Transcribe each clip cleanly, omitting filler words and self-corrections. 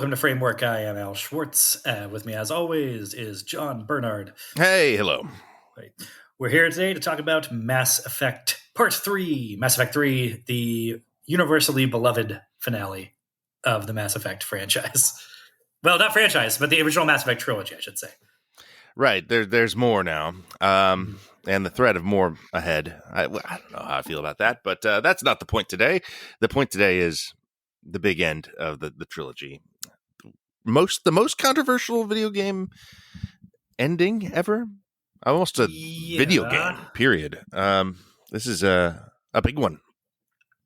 Welcome to Framework. I am Al Schwartz. With me, as always, is John Bernard. Hey, hello. Right. We're here today to talk about Mass Effect Part 3. Mass Effect 3, the universally beloved finale of the Mass Effect franchise. Well, not franchise, but the original Mass Effect trilogy, I should say. Right, there's more now, and the threat of more ahead. I don't know how I feel about that, but that's not the point today. The point today is the big end of the trilogy. The most controversial video game ending ever. Almost a video game, period. This is a big one.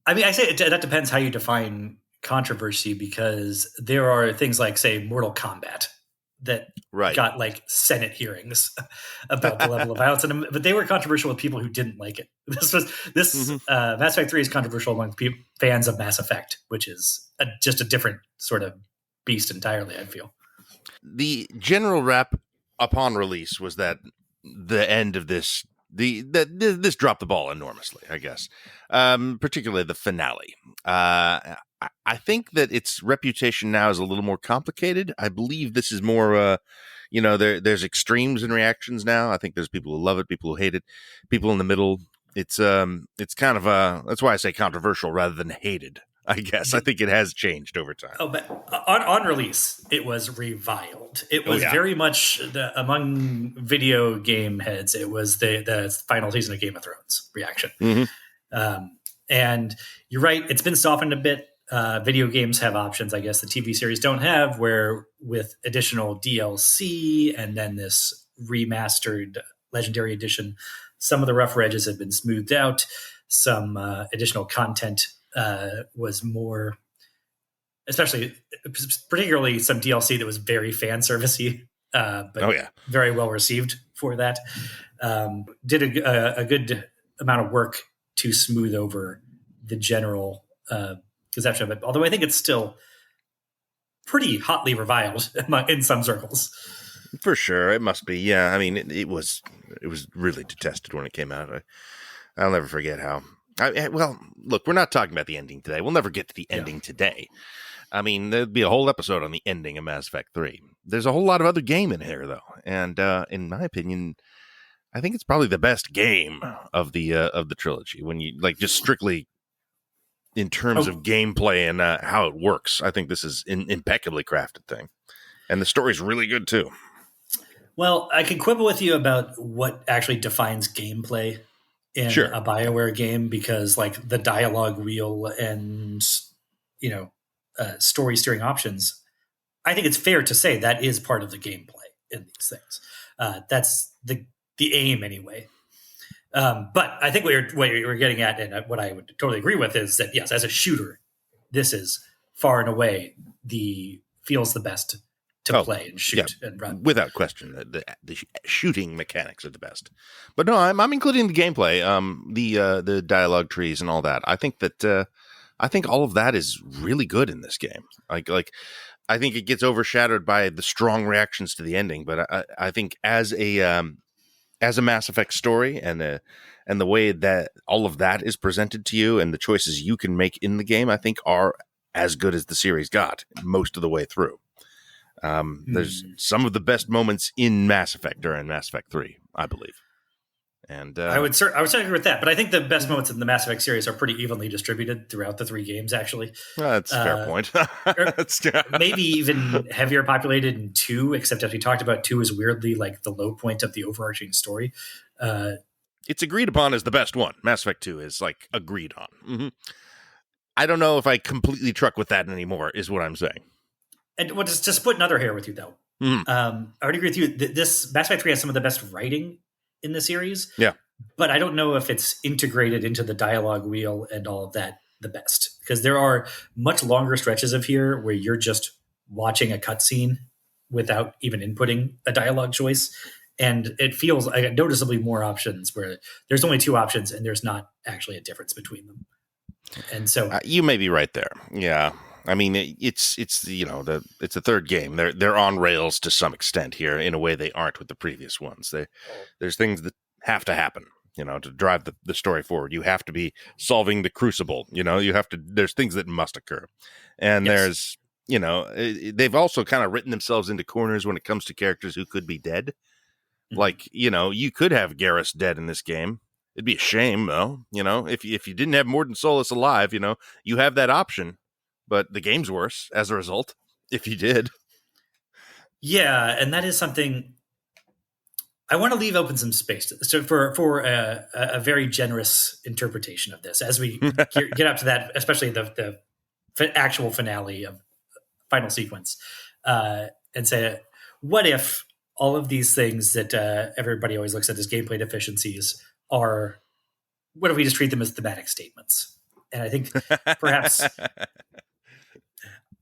I mean, I say that depends how you define controversy, because there are things like, say, Mortal Kombat that got like Senate hearings about the level of violence in them, but they were controversial with people who didn't like it. Mass Effect 3 is controversial among fans of Mass Effect, which is just a different sort of beast entirely, I feel. The general wrap upon release was that the end of this dropped the ball enormously, I guess, particularly the finale. I think that its reputation now is a little more complicated. I believe this is more, there's extremes in reactions now. I think there's people who love it, people who hate it, people in the middle. It's kind of that's why I say controversial rather than hated, I guess. I think it has changed over time. Oh, but on release, it was reviled. It was very much among video game heads. It was the final season of Game of Thrones reaction. Mm-hmm. And you're right. It's been softened a bit. Video games have options, I guess, the TV series don't have, where with additional DLC and then this remastered Legendary Edition, some of the rougher edges have been smoothed out. Some additional content was more, particularly some DLC that was very fan servicey, but very well received for that. Did a good amount of work to smooth over the general conception of it, although I think it's still pretty hotly reviled in some circles. For sure, it must be. Yeah, I mean, it was really detested when it came out. I'll never forget how. Well, look, we're not talking about the ending today. We'll never get to the ending today. I mean, there'd be a whole episode on the ending of Mass Effect 3. There's a whole lot of other game in here, though, and in my opinion, I think it's probably the best game of the trilogy. When you just strictly in terms of gameplay and how it works, I think this is an impeccably crafted thing, and the story's really good too. Well, I can quibble with you about what actually defines gameplay in a Bioware game, because like the dialogue wheel and story steering options, I think it's fair to say that is part of the gameplay in these things. That's the aim anyway. But I think what you're getting at, and what I would totally agree with, is that yes, as a shooter, this is far and away feels the best to play and shoot and run. Without question, the shooting mechanics are the best. But no, I'm including the gameplay, the dialogue trees and all that. I think that I think all of that is really good in this game. Like I think it gets overshadowed by the strong reactions to the ending. But I think as a Mass Effect story and the way that all of that is presented to you and the choices you can make in the game, I think are as good as the series got most of the way through. There's some of the best moments in Mass Effect during Mass Effect 3, I believe. And I would certainly agree with that, but I think the best moments in the Mass Effect series are pretty evenly distributed throughout the 3 games, actually. That's a fair point. Maybe even heavier populated in 2, except as we talked about, 2 is weirdly like the low point of the overarching story. It's agreed upon as the best one. Mass Effect 2 is like agreed on. Mm-hmm. I don't know if I completely truck with that anymore, is what I'm saying. And just to split another hair with you, though, I would agree with you. This Mass Effect 3 has some of the best writing in the series. Yeah. But I don't know if it's integrated into the dialogue wheel and all of that the best. Because there are much longer stretches of here where you're just watching a cutscene without even inputting a dialogue choice. And it feels like noticeably more options where there's only 2 options and there's not actually a difference between them. And so you may be right there. Yeah. I mean, it's the third game. They're on rails to some extent here in a way they aren't with the previous ones. There's things that have to happen, to drive the story forward. You have to be solving the crucible. There's things that must occur, and there's they've also kind of written themselves into corners when it comes to characters who could be dead. Mm-hmm. Like, you could have Garrus dead in this game. It'd be a shame, though. If you didn't have Mordin Solus alive, you have that option. But the game's worse as a result, if you did. Yeah, and that is something I want to leave open some space for a very generous interpretation of this as we get up to that, especially the actual finale of final sequence, and say, what if all of these things that everybody always looks at as gameplay deficiencies what if we just treat them as thematic statements? And I think perhaps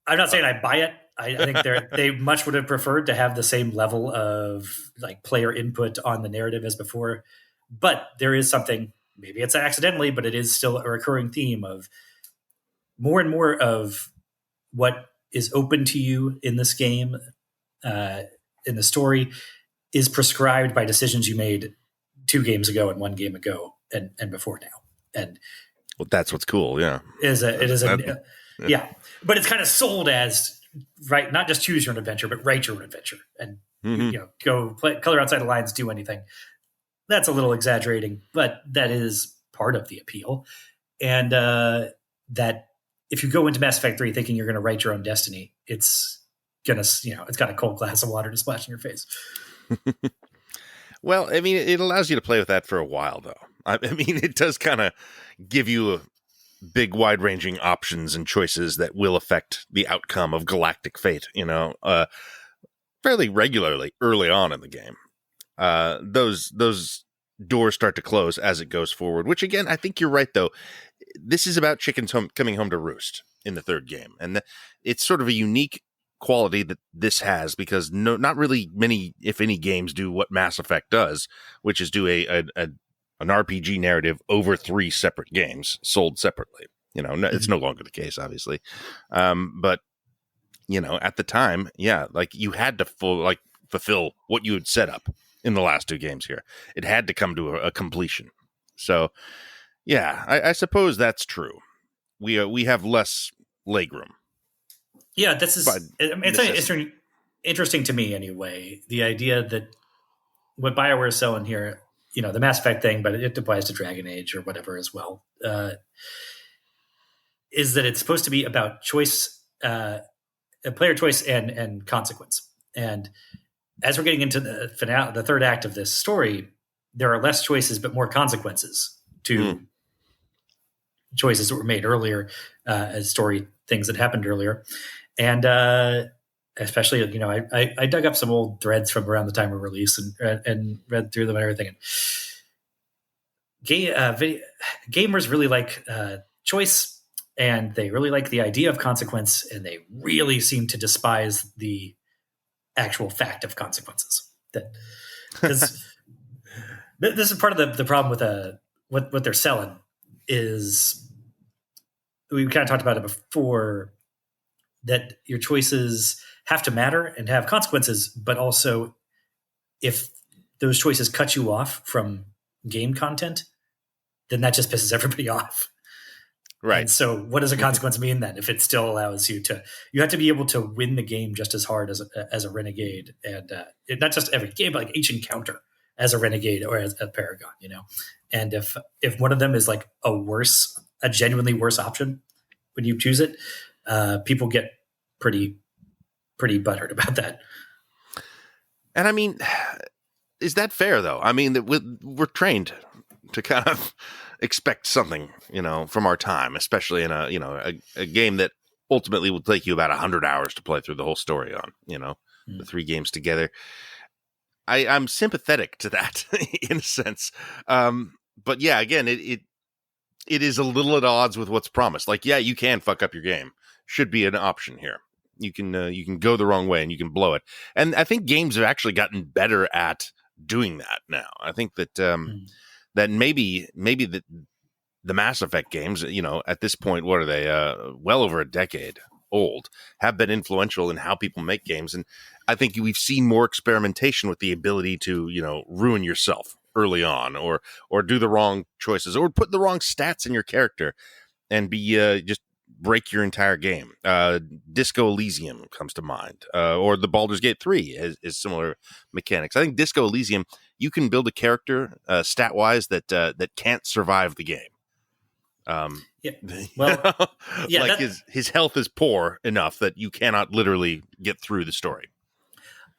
I'm not saying I buy it. I think they much would have preferred to have the same level of like player input on the narrative as before. But there is something, maybe it's accidentally, but it is still a recurring theme of more and more of what is open to you in this game, in the story, is prescribed by decisions you made 2 games ago and 1 game ago and before now. And well, that's what's cool. Yeah. Yeah. But it's kind of sold as, right, not just choose your own adventure, but write your own adventure and go play, color outside the lines, do anything. That's a little exaggerating, but that is part of the appeal. And that if you go into Mass Effect 3 thinking you're going to write your own destiny, it's gonna, it's got a cold glass of water to splash in your face. Well, I mean, it allows you to play with that for a while, though. I mean, it does kind of give you big, wide-ranging options and choices that will affect the outcome of galactic fate, fairly regularly early on in the game. Those doors start to close as it goes forward, which, again, I think you're right, though. This is about chickens coming home to roost in the 3rd game. And it's sort of a unique quality that this has, because not really many, if any, games do what Mass Effect does, which is do an RPG narrative over 3 separate games sold separately. It's no longer the case, obviously. But at the time, yeah, like you had to fulfill what you had set up in the last 2 games here. It had to come to a completion. So, yeah, I suppose that's true. We have less legroom. Yeah, it's interesting to me anyway. The idea that what Bioware is selling here, the Mass Effect thing, but it applies to Dragon Age or whatever as well, is that it's supposed to be about choice, player choice and consequence. And as we're getting into the finale, the 3rd act of this story, there are less choices but more consequences to choices that were made earlier, as story things that happened earlier. And especially, I dug up some old threads from around the time of release and read through them and everything. And gamers really like choice, and they really like the idea of consequence, and they really seem to despise the actual fact of consequences. Because this is part of the problem with what they're selling is, we kind of talked about it before, that your choices have to matter and have consequences, but also if those choices cut you off from game content, then that just pisses everybody off. Right. And so what does a consequence mean then? If it still allows you have to be able to win the game just as hard as a renegade, and not just every game, but like each encounter as a renegade or as a paragon, And if one of them is like a genuinely worse option when you choose it, people get pretty butthurt about that. And I mean, is that fair though? I mean, we're trained to kind of expect something, from our time, especially in a game that ultimately will take you about 100 hours to play through the whole story on, the 3 games together. I'm sympathetic to that in a sense. But yeah, again, it is a little at odds with what's promised. Like, yeah, you can fuck up your game. Should be an option here. You can go the wrong way and you can blow it. And I think games have actually gotten better at doing that now. I think that that maybe the Mass Effect games, at this point, what are they? Well over a decade old, have been influential in how people make games. And I think we've seen more experimentation with the ability to, ruin yourself early on, or do the wrong choices, or put the wrong stats in your character and be just break your entire game. Disco Elysium comes to mind, or the Baldur's Gate 3 is similar mechanics. I think Disco Elysium, you can build a character stat wise that can't survive the game. Yeah. Well, yeah, like his health is poor enough that you cannot literally get through the story.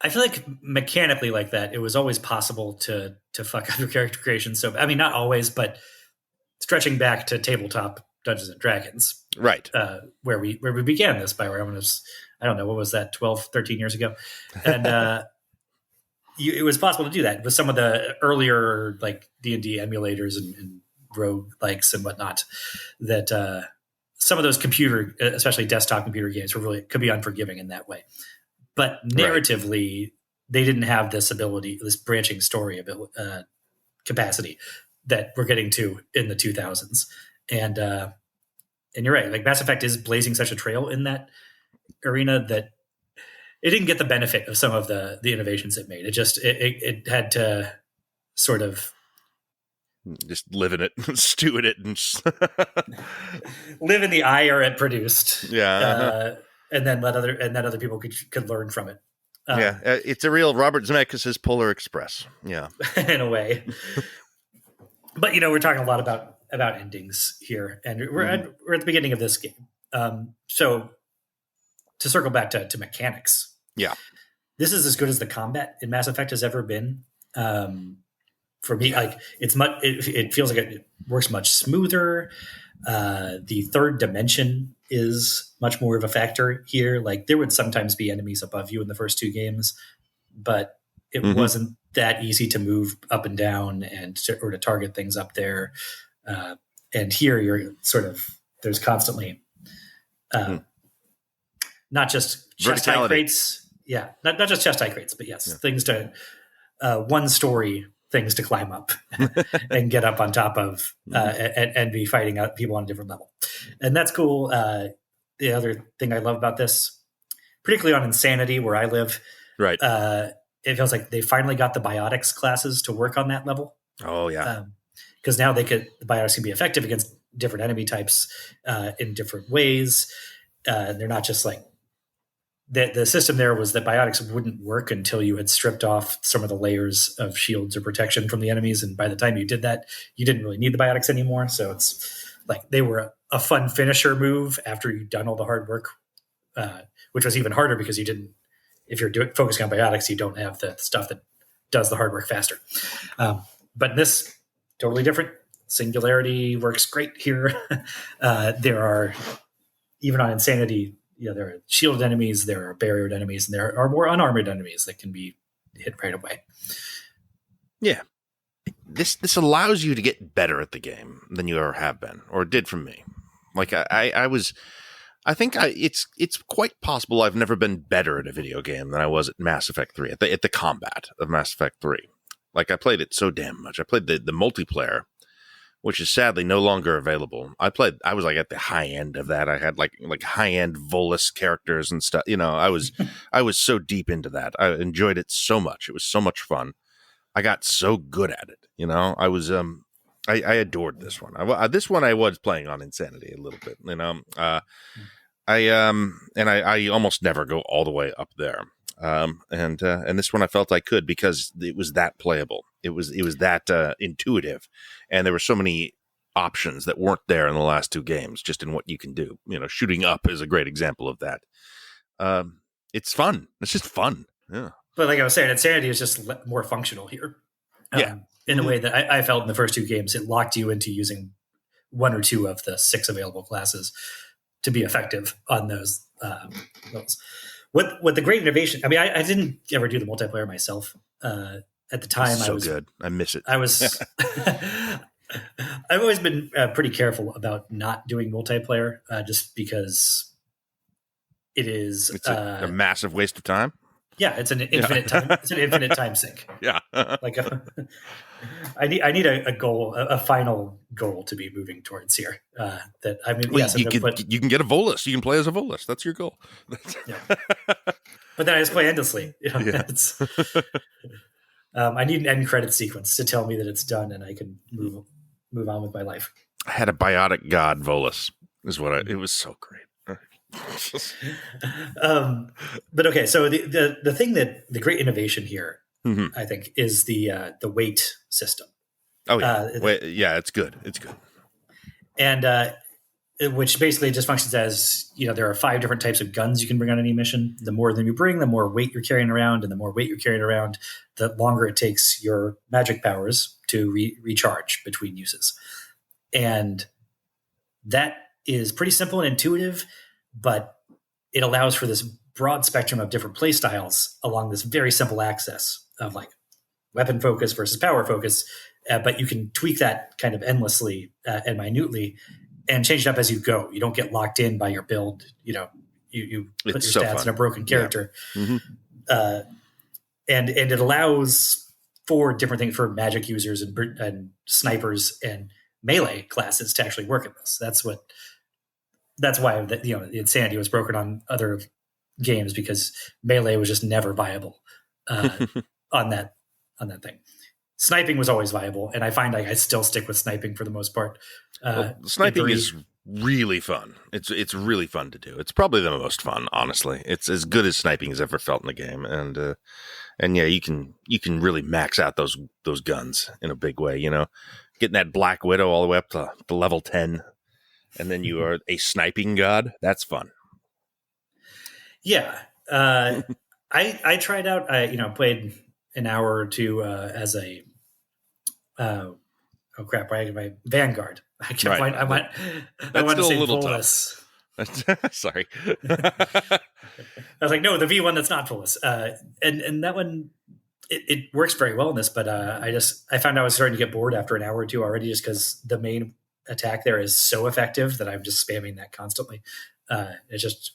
I feel like mechanically like that, it was always possible to fuck up your character creation. So, I mean, not always, but stretching back to tabletop Dungeons and Dragons, right? Where we began this Bioware. I don't know, what was that, 12, 13 years ago? And it was possible to do that with some of the earlier like D&D emulators and rogue likes and whatnot. That some of those computer, especially desktop computer games, could be unforgiving in that way. But narratively, they didn't have this ability, this branching story capacity that we're getting to in the 2000s. And you're right, like Mass Effect is blazing such a trail in that arena that it didn't get the benefit of some of the innovations it made. It had to sort of just live in it, stew in it, and live in the ire it produced. Yeah. And then other people could learn from it. It's a real Robert Zemeckis' Polar Express. Yeah, in a way. But we're talking a lot about endings here, and we're at the beginning of this game. So to circle back to mechanics, this is as good as the combat in Mass Effect has ever been. For me, like it feels like it works much smoother. The third dimension is much more of a factor here. Like there would sometimes be enemies above you in the first two games, but it wasn't that easy to move up and down or to target things up there. And here you're there's constantly not just chest high crates. Yeah. Not just chest high crates, but yes, things to one story things to climb up and get up on top of and be fighting out people on a different level. And that's cool. The other thing I love about this, particularly on Insanity where I live, right? It feels like they finally got the biotics classes to work on that level. Oh yeah. Because now the biotics can be effective against different enemy types in different ways. They're not just like the system there was that biotics wouldn't work until you had stripped off some of the layers of shields or protection from the enemies. And by the time you did that, you didn't really need the biotics anymore. So it's like they were a fun finisher move after you'd done all the hard work, which was even harder because if you're focusing on biotics, you don't have the stuff that does the hard work faster. But this, totally different. Singularity works great here. There are, even on Insanity, there are shielded enemies, there are barriered enemies, and there are more unarmored enemies that can be hit right away. Yeah. This allows you to get better at the game than you ever have been, or did from me. Like it's quite possible I've never been better at a video game than I was at Mass Effect 3, at the combat of Mass Effect 3. Like I played it so damn much. I played the multiplayer, which is sadly no longer available. I was like at the high end of that. I had like high end Volus characters and stuff. I was so deep into that. I enjoyed it so much. It was so much fun. I got so good at it. I was I adored this one. This one I was playing on Insanity a little bit. I almost never go all the way up there. And this one I felt I could because it was that playable. It was that intuitive, and there were so many options that weren't there in the last two games, just in what you can do. Shooting up is a great example of that. It's fun. It's just fun. Yeah. But like I was saying, Insanity is just more functional here. In a way that I felt in the first two games, it locked you into using one or two of the 6 available classes to be effective on those. What the great innovation? I mean, I didn't ever do the multiplayer myself. At the time, so good. I miss it. I've always been pretty careful about not doing multiplayer, just because it's a massive waste of time. Yeah, it's an infinite time. It's an infinite time sink. Yeah, I need a goal, a final goal to be moving towards here. You can get a Volus. You can play as a Volus. That's your goal. Yeah. But then I just play endlessly. I need an end credit sequence to tell me that it's done and I can move on with my life. I had a biotic god Volus. is what it was so great. But okay, so the thing that the great innovation here, I think, is the weight system. Oh yeah, yeah, it's good. It's good, and which basically just functions as there are 5 different types of guns you can bring on any mission. The more of them you bring, the more weight you're carrying around, and the more weight you're carrying around, the longer it takes your magic powers to recharge between uses. And that is pretty simple and intuitive, but it allows for this broad spectrum of different play styles along this very simple axis of like weapon focus versus power focus. But you can tweak that kind of endlessly and minutely and change it up as you go. You don't get locked in by your build. You put your stats in a broken character. Yeah. And it allows for different things for magic users and snipers and melee classes to actually work in this. That's why the insanity was broken on other games, because melee was just never viable on that thing. Sniping was always viable, and I find like I still stick with sniping for the most part. Sniping is really fun. It's really fun to do. It's probably the most fun, honestly. It's as good as sniping has ever felt in a game, and yeah, you can really max out those guns in a big way. Getting that Black Widow all the way up to level 10, and then you are a sniping god. That's fun. Yeah, I tried out. I played an hour or two as a oh crap! My Vanguard. I can't find. I want to say Volus. Sorry. I was like, no, the V1 that's not Volus. And that one, it works very well in this, but I found I was starting to get bored after an hour or two already, just because the main attack there is so effective that I'm just spamming that constantly. It's just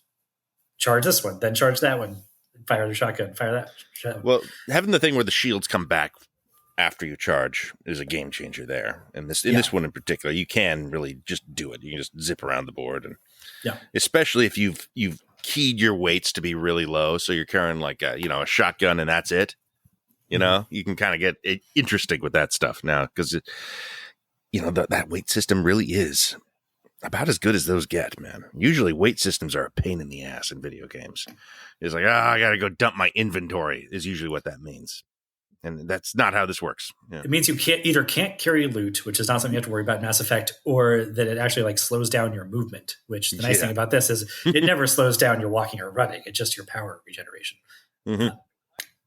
charge this one, then charge that one, fire the shotgun, fire that. Well, having the thing where the shields come back after you charge is a game changer there. And this one in particular, you can really just do it. You can just zip around the board, and especially if you've keyed your weights to be really low, so you're carrying like a shotgun and that's it. You can kind of get interesting with that stuff now, because that weight system really is about as good as those get, man. Usually weight systems are a pain in the ass in video games. It's like, I got to go dump my inventory is usually what that means. And that's not how this works. Yeah. It means you can't carry loot, which is not something you have to worry about in Mass Effect, or that it actually like slows down your movement, which the nice thing about this is it never slows down your walking or running. It's just your power regeneration. Mm-hmm.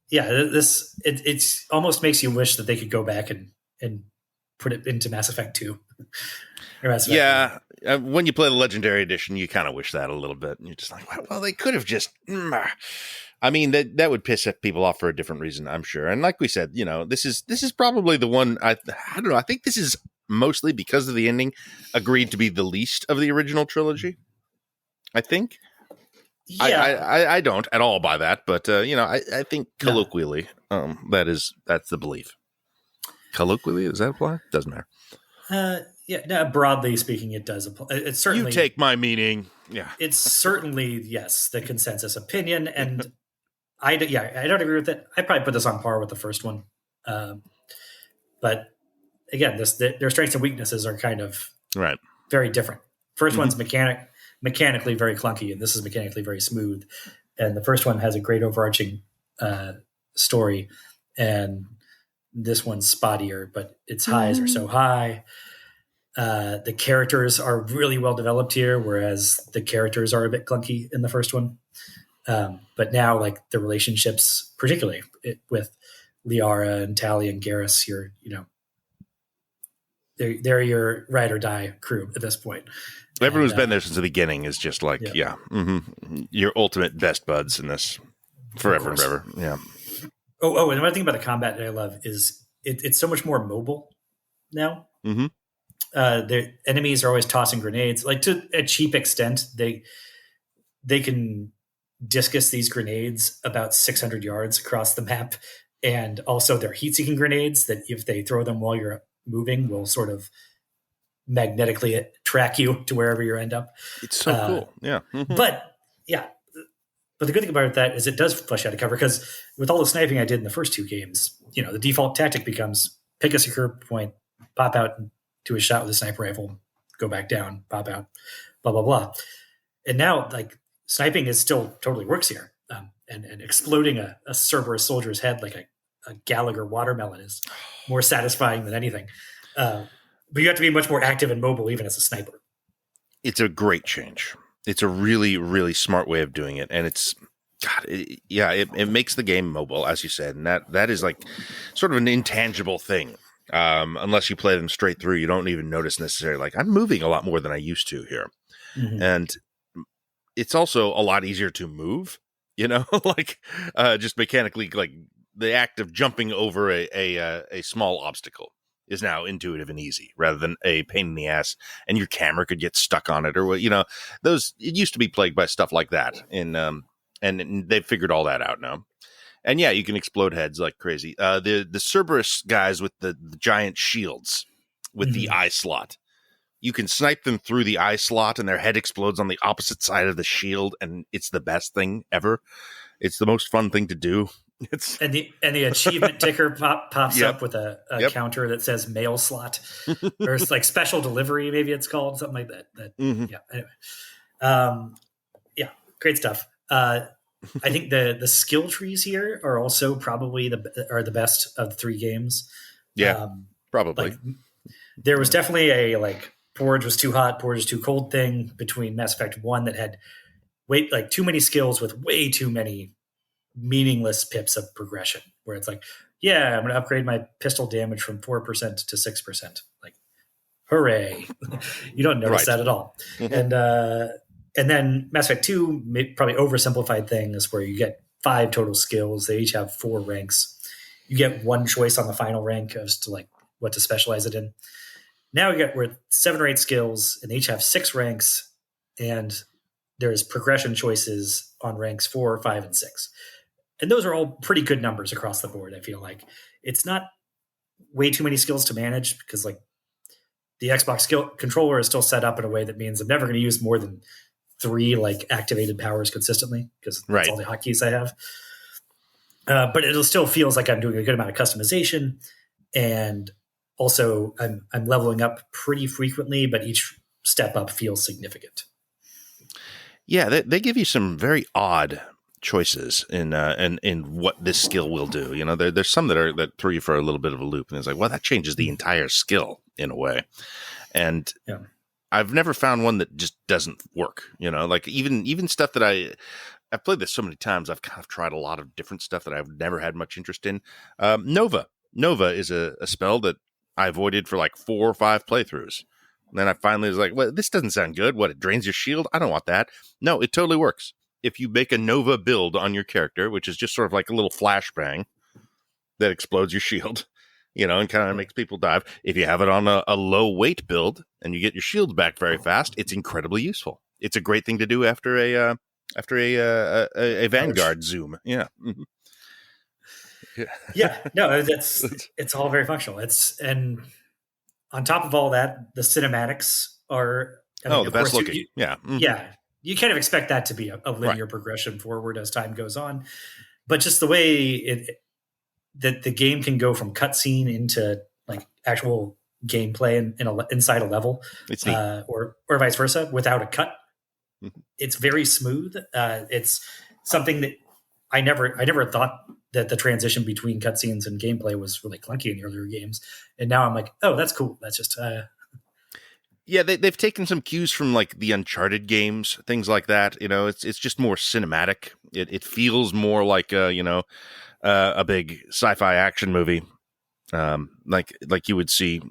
It almost makes you wish that they could go back and put it into Mass Effect 2. When you play the Legendary Edition, you kind of wish that a little bit. And you're just like, well, they could have just... I mean, that would piss people off for a different reason, I'm sure. And like we said, this is probably the one, I don't know, I think this is mostly because of the ending agreed to be the least of the original trilogy, I think. Yeah. I don't at all buy that, but, I think colloquially, that's the belief. Colloquially, does that apply? Doesn't matter. Broadly speaking, it does apply. It's certainly, you take my meaning. Yeah, it's certainly the consensus opinion, and I don't agree with it. I'd probably put this on par with the first one, but again, their strengths and weaknesses are kind of very different. First one's mechanically very clunky, and this is mechanically very smooth. And the first one has a great overarching story, and this one's spottier, but its highs are so high. The characters are really well developed here, whereas the characters are a bit clunky in the first one. But now, like the relationships, particularly with Liara and Tali and Garrus, they're your ride or die crew at this point. Everyone who's been there since the beginning is just like, your ultimate best buds in this forever and ever. Yeah. Oh, and one thing about the combat that I love is it's so much more mobile now. Mm-hmm. The enemies are always tossing grenades, like to a cheap extent. They can discus these grenades about 600 yards across the map, and also they're heat-seeking grenades that if they throw them while you're moving will sort of magnetically track you to wherever you end up. It's so cool. Yeah. Mm-hmm. But the good thing about that is it does flesh out a cover, because with all the sniping I did in the first 2 games, the default tactic becomes pick a secure point, pop out and do a shot with a sniper rifle, go back down, pop out, blah, blah, blah. And now, like, sniping is still totally works here. And exploding a Cerberus soldier's head like a Gallagher watermelon is more satisfying than anything. But you have to be much more active and mobile even as a sniper. It's a great change. It's a really, really smart way of doing it. And it's, God, it makes the game mobile, as you said. And that is like sort of an intangible thing. Unless you play them straight through, you don't even notice necessarily, like, I'm moving a lot more than I used to here. Mm-hmm. And it's also a lot easier to move, like just mechanically, like the act of jumping over a small obstacle is now intuitive and easy rather than a pain in the ass, and your camera could get stuck on it or what, it used to be plagued by stuff like that. And they've figured all that out now. And yeah, you can explode heads like crazy. The Cerberus guys with the giant shields with the eye slot, you can snipe them through the eye slot and their head explodes on the opposite side of the shield. And it's the best thing ever. It's the most fun thing to do. And the achievement ticker pops up with a counter that says mail slot, or it's like special delivery, maybe it's called something like that. Yeah. Anyway, great stuff. I think the skill trees here are also probably the best of the three games. Yeah, probably. Like, there was definitely a like porridge was too hot, porridge was too cold thing between Mass Effect 1 that had too many skills with way too many meaningless pips of progression, where it's like, yeah, I'm going to upgrade my pistol damage from 4% to 6%. Like, hooray. You don't notice that at all. And then Mass Effect 2 probably oversimplified things where you get 5 total skills. They each have 4 ranks. You get one choice on the final rank as to like what to specialize it in. Now we're 7 or 8 skills, and they each have 6 ranks, and there's progression choices on ranks 4, 5, and 6. And those are all pretty good numbers across the board. I feel like it's not way too many skills to manage, because like the Xbox skill controller is still set up in a way that means I'm never going to use more than 3 like activated powers consistently, because that's all the hotkeys I have. But it still feels like I'm doing a good amount of customization, and also I'm leveling up pretty frequently, but each step up feels significant. Yeah, they give you some very odd choices in what this skill will do. There's some that throw you for a little bit of a loop, and it's like, well, that changes the entire skill in a way. And I've never found one that just doesn't work. Like even stuff that I've played this so many times, I've kind of tried a lot of different stuff that I've never had much interest in. Nova is a spell that I avoided for like 4 or 5 playthroughs. And then I finally was like, well, this doesn't sound good. What, it drains your shield? I don't want that. No, it totally works. If you make a Nova build on your character, which is just sort of like a little flashbang that explodes your shield, and kind of makes people dive. If you have it on a low weight build and you get your shields back very fast, it's incredibly useful. It's a great thing to do after a Vanguard zoom. Yeah. No, it's all very functional. And on top of all that, the cinematics are the best looking. You kind of expect that to be a linear progression forward as time goes on, but just the way that the game can go from cutscene into like actual gameplay inside a level, or vice versa, without a cut. Mm-hmm. It's very smooth. It's something that I never thought that the transition between cutscenes and gameplay was really clunky in the earlier games, and now I'm like, oh, that's cool. That's just. They've taken some cues from like the Uncharted games, things like that. It's just more cinematic. It feels more like a big sci-fi action movie, like you would see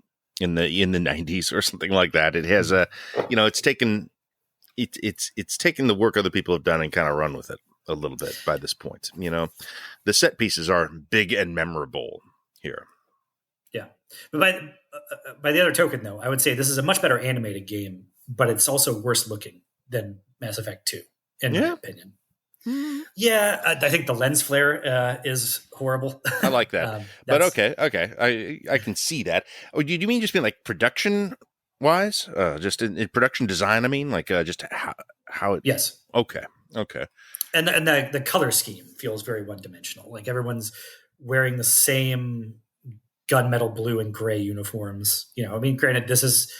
in the 90s or something like that. It has it's taken the work other people have done and kind of run with it a little bit by this point. The set pieces are big and memorable here. Yeah, but by the other token, though, I would say this is a much better animated game, but it's also worse looking than Mass Effect 2, in my opinion. Mm-hmm. Yeah, I think the lens flare is horrible. I like that. But okay. I can see that. Oh, do you mean just being like production wise? Just in production design, I mean? Like just how it... Yes. Okay. And the color scheme feels very one-dimensional. Like everyone's wearing the same gunmetal blue and gray uniforms. I mean, granted, this is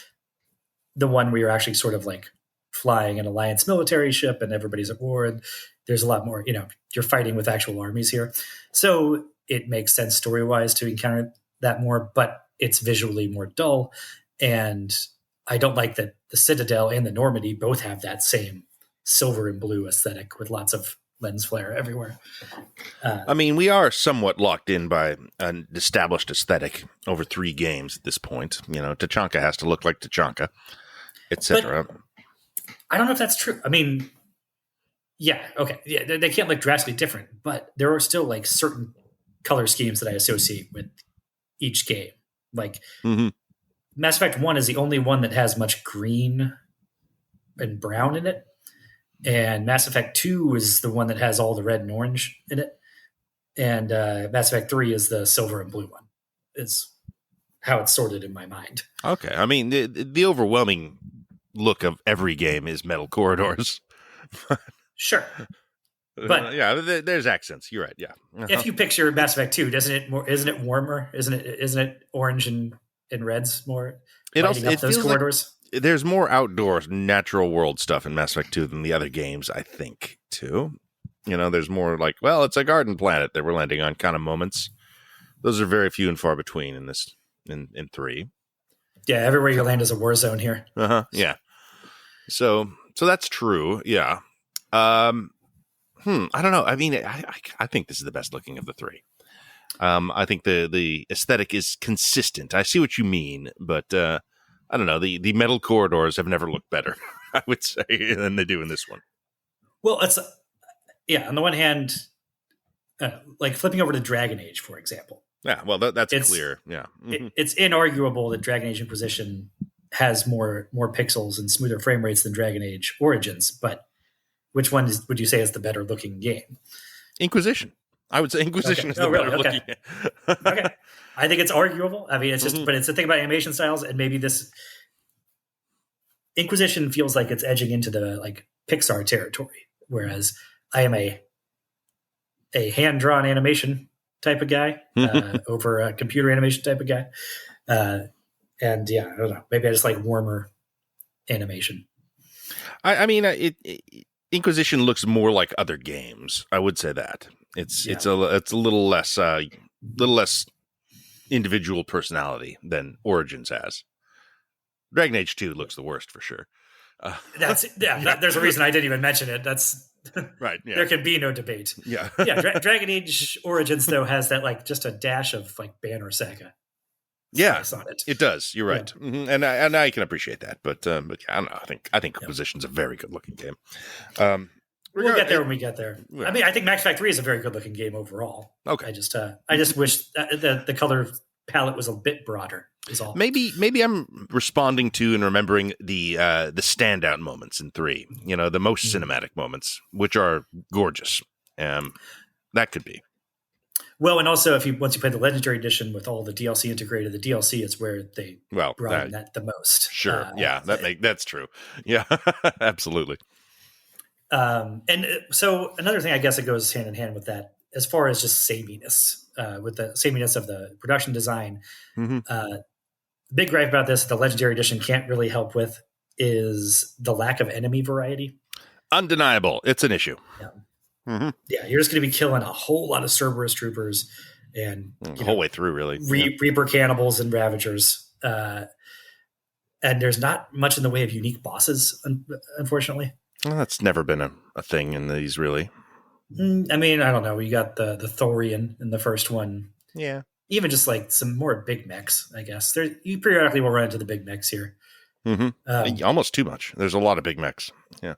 the one where you're actually sort of like flying an alliance military ship and everybody's at war. And there's a lot more, you're fighting with actual armies here. So it makes sense story-wise to encounter that more, but it's visually more dull. And I don't like that the Citadel and the Normandy both have that same silver and blue aesthetic with lots of lens flare everywhere. We are somewhat locked in by an established aesthetic over 3 games at this point. Tachanka has to look like Tachanka, etc. I don't know if that's true. Yeah, okay. Yeah, they can't look drastically different, but there are still like certain color schemes that I associate with each game. Like Mass Effect 1 is the only one that has much green and brown in it. And Mass Effect 2 is the one that has all the red and orange in it. And Mass Effect 3 is the silver and blue one. It's how it's sorted in my mind. Okay. The overwhelming look of every game is metal corridors. Sure. But there's accents. You're right. Yeah. If you picture Mass Effect 2, isn't it warmer? Isn't it orange and reds more? It those corridors. Like there's more outdoor natural world stuff in Mass Effect 2 than the other games, I think, too. There's more like, well, it's a garden planet that we're landing on kind of moments. Those are very few and far between in this in 3. Yeah, everywhere you land is a war zone here. Yeah. So that's true. Yeah. I don't know. I think this is the best looking of the 3. I think the aesthetic is consistent. I see what you mean, but I don't know. The metal corridors have never looked better, I would say, than they do in this one. Well, it's on the one hand, like flipping over to Dragon Age, for example. Yeah, well, that's clear. Yeah, it's inarguable that Dragon Age Inquisition has more pixels and smoother frame rates than Dragon Age Origins. But which one would you say is the better looking game? Inquisition. I would say Inquisition is the better looking game. Okay. I think it's arguable. It's just, but it's the thing about animation styles, and maybe this Inquisition feels like it's edging into the like Pixar territory, whereas I am a hand-drawn animation type of guy over a computer animation type of guy. And yeah, I don't know. Maybe I just like warmer animation. Inquisition looks more like other games. I would say that it's a little less individual personality than Origins has. Dragon Age 2 looks the worst for sure. There's a reason I didn't even mention it. That's right. Yeah. There can be no debate. Yeah. Dragon Age Origins though has that like just a dash of like Banner Saga. Yeah, on it. Does. You're right, and I can appreciate that. But yeah, I don't know. I think Inquisition's a very good looking game. We'll get there when we get there. Yeah. I think Mass Effect 3 is a very good looking game overall. Okay. I just wish the color palette was a bit broader. Is all. Maybe I'm responding to and remembering the standout moments in 3. The most cinematic moments, which are gorgeous. That could be. Well, and also once you play the Legendary Edition with all the DLC integrated, the DLC is where they broaden that the most. Sure, that's true. Yeah, absolutely. And so another thing, I guess, it goes hand in hand with that, as far as just sameness, with the sameness of the production design. The big gripe about this, the Legendary Edition can't really help with, is the lack of enemy variety. Undeniable, it's an issue. Yeah. Yeah, you're just going to be killing a whole lot of Cerberus troopers and the whole way through, really. Reaper cannibals and Ravagers. And there's not much in the way of unique bosses, unfortunately. Well, that's never been a thing in these, really. I don't know. You got the Thorian in the first one. Yeah. Even just like some more big mechs, I guess. You periodically will run into the big mechs here. Almost too much. There's a lot of big mechs. Yeah.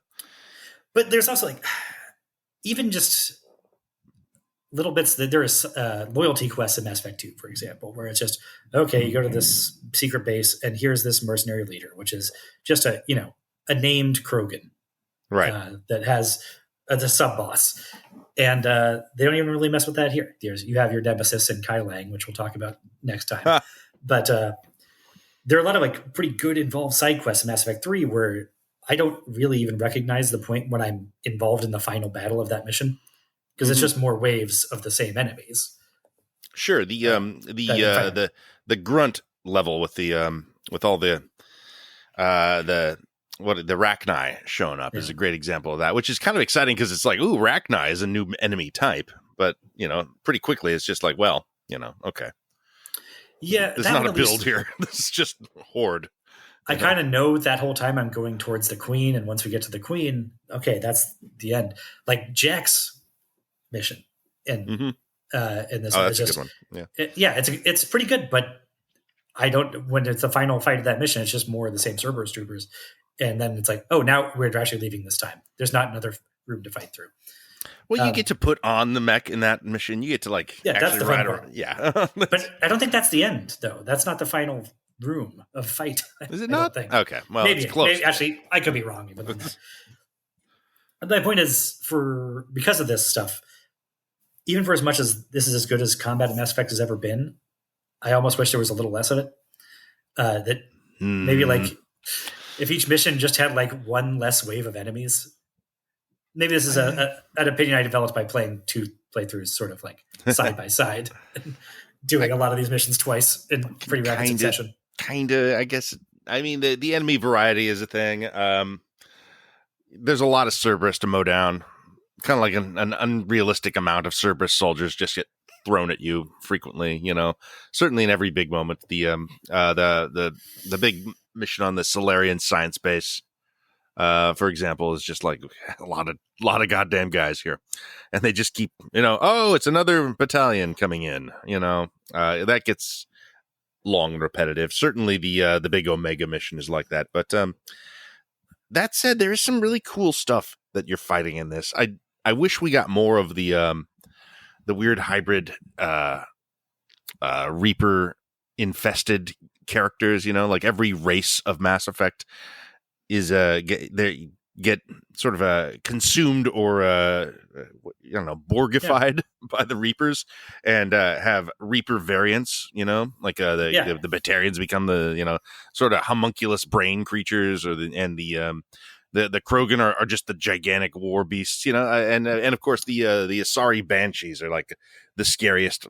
But there's also like... even just little bits that there is loyalty quests in Mass Effect 2, for example, where it's just, okay, you go to this secret base and here's this mercenary leader, which is just a named Krogan. Right. That has the sub boss. And they don't even really mess with that here. You have your nemesis in Kai Lang, which we'll talk about next time. But there are a lot of like pretty good involved side quests in Mass Effect 3 where I don't really even recognize the point when I'm involved in the final battle of that mission, because it's just more waves of the same enemies. Sure, the grunt level with all the The Rachni showing up is a great example of that, which is kind of exciting because it's like, ooh, Rachni is a new enemy type, but pretty quickly it's just like, well, okay, this is not a build here. This is just horde. I kind of know that whole time I'm going towards the queen, and once we get to the queen, okay, that's the end. Like Jack's mission in this one, that's a good one. It's pretty good, but I don't. When it's the final fight of that mission, it's just more of the same Cerberus troopers, and then it's like, oh, now we're actually leaving this time. There's not another room to fight through. Well, you get to put on the mech in that mission. You get to that's the fun part. Yeah, but I don't think that's the end, though. That's not the final room of fight. Is it not? Okay, well, maybe it's close. Actually, I could be wrong. But my point is, because of this stuff, even for as much as this is as good as combat in Mass Effect has ever been, I almost wish there was a little less of it. That maybe if each mission just had one less wave of enemies. Maybe this is an opinion I developed by playing 2 playthroughs, sort of side by side, doing a lot of these missions twice in pretty rapid succession. Kind of, I guess. I mean, the enemy variety is a thing. There's a lot of Cerberus to mow down. Kind of like an unrealistic amount of Cerberus soldiers just get thrown at you frequently. Certainly in every big moment. The big mission on the Solarian science base, for example, is just a lot of goddamn guys here, and they just keep it's another battalion coming in. That gets long and repetitive. Certainly the big Omega mission is like that. But that said, there is some really cool stuff that you're fighting in this. I wish we got more of the weird hybrid Reaper infested characters. Every race of Mass Effect is get sort of consumed or Borgified by the Reapers, and have Reaper variants. The Batarians become the sort of homunculus brain creatures, the Krogan are just the gigantic war beasts. And of course the Asari Banshees are the scariest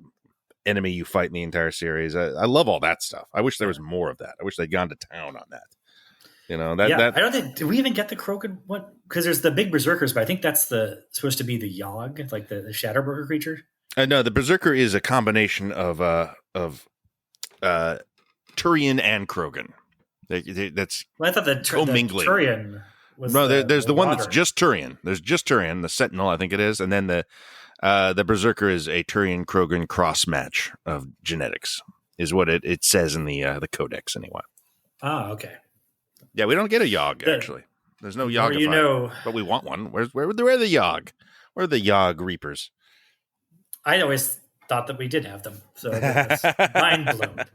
enemy you fight in the entire series. I love all that stuff. I wish there was more of that. I wish they'd gone to town on that. I don't think. Did we even get the Krogan one? Because there's the big Berserkers, but I think that's supposed to be the Yogg, the Shadowbroker creature. No, the Berserker is a combination of Turian and Krogan. That's I thought the Turian was there's the one that's just Turian. There's just Turian, the Sentinel, I think it is, and then the Berserker is a Turian Krogan cross match of genetics, is what it says in the codex anyway. Ah, okay. Yeah, we don't get a Yogg, actually. There's no Yogg, but we want one. Where are the Yogg? Where are the Yogg Reapers? I always thought that we did have them, so I was mind blown.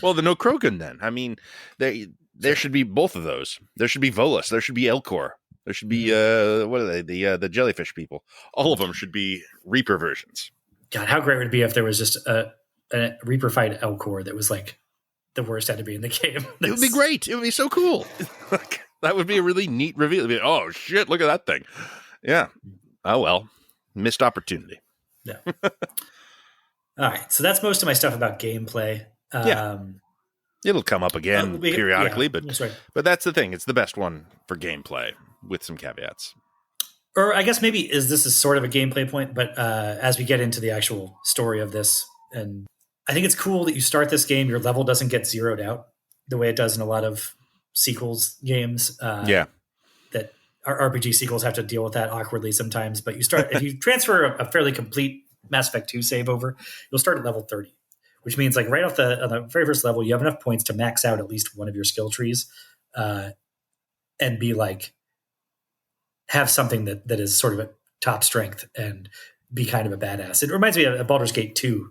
Well, the no Krogan then. I mean, there should be both of those. There should be Volus. There should be Elcor. There should be what are they? The jellyfish people. All of them should be Reaper versions. God, how great would it be if there was just a Reaper fight Elcor that was the worst enemy in the game? It would be great. It would be so cool. That would be a really neat reveal. It'd be, oh shit, look at that thing. Yeah. Oh well. Missed opportunity. Yeah. All right. So that's most of my stuff about gameplay. It'll come up again periodically, but that's the thing. It's the best one for gameplay with some caveats. Or I guess maybe this is sort of a gameplay point, but as we get into the actual story of this, and I think it's cool that you start this game, your level doesn't get zeroed out the way it does in a lot of sequels games. That RPG sequels have to deal with that awkwardly sometimes. But if you transfer a fairly complete Mass Effect 2 save over, you'll start at level 30, which means right off on the very first level, you have enough points to max out at least one of your skill trees, and be have something that is sort of a top strength and be kind of a badass. It reminds me of Baldur's Gate 2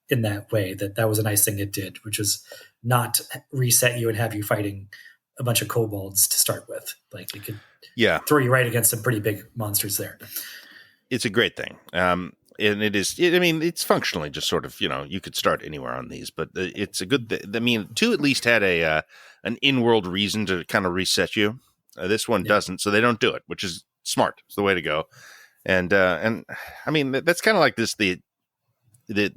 in that way, that was a nice thing it did, which is not reset you and have you fighting a bunch of kobolds to start with. It could throw you right against some pretty big monsters there. It's a great thing. And it is, it's functionally just sort of, you could start anywhere on these, but it's a good, 2 at least had an in-world reason to kind of reset you. This one doesn't, so they don't do it, which is smart. It's the way to go. And that's kind of like this, the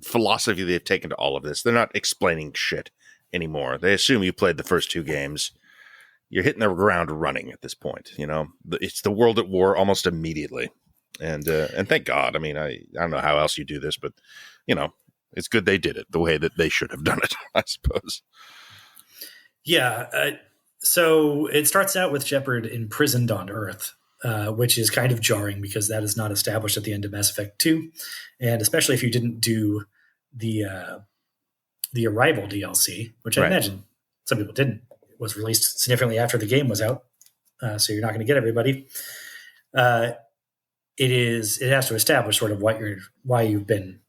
philosophy they've taken to all of this. They're not explaining shit anymore. They assume you played the first 2 games. you're hitting the ground running at this point. It's the world at war almost immediately, and thank God. I mean, I don't know how else you do this, but it's good they did it the way that they should have done it, I suppose. Yeah. So it starts out with Shepard imprisoned on Earth, which is kind of jarring because that is not established at the end of Mass Effect 2, and especially if you didn't do the Arrival DLC, which I imagine some people didn't. It was released significantly after the game was out, so you're not going to get everybody. It has to establish sort of why you've been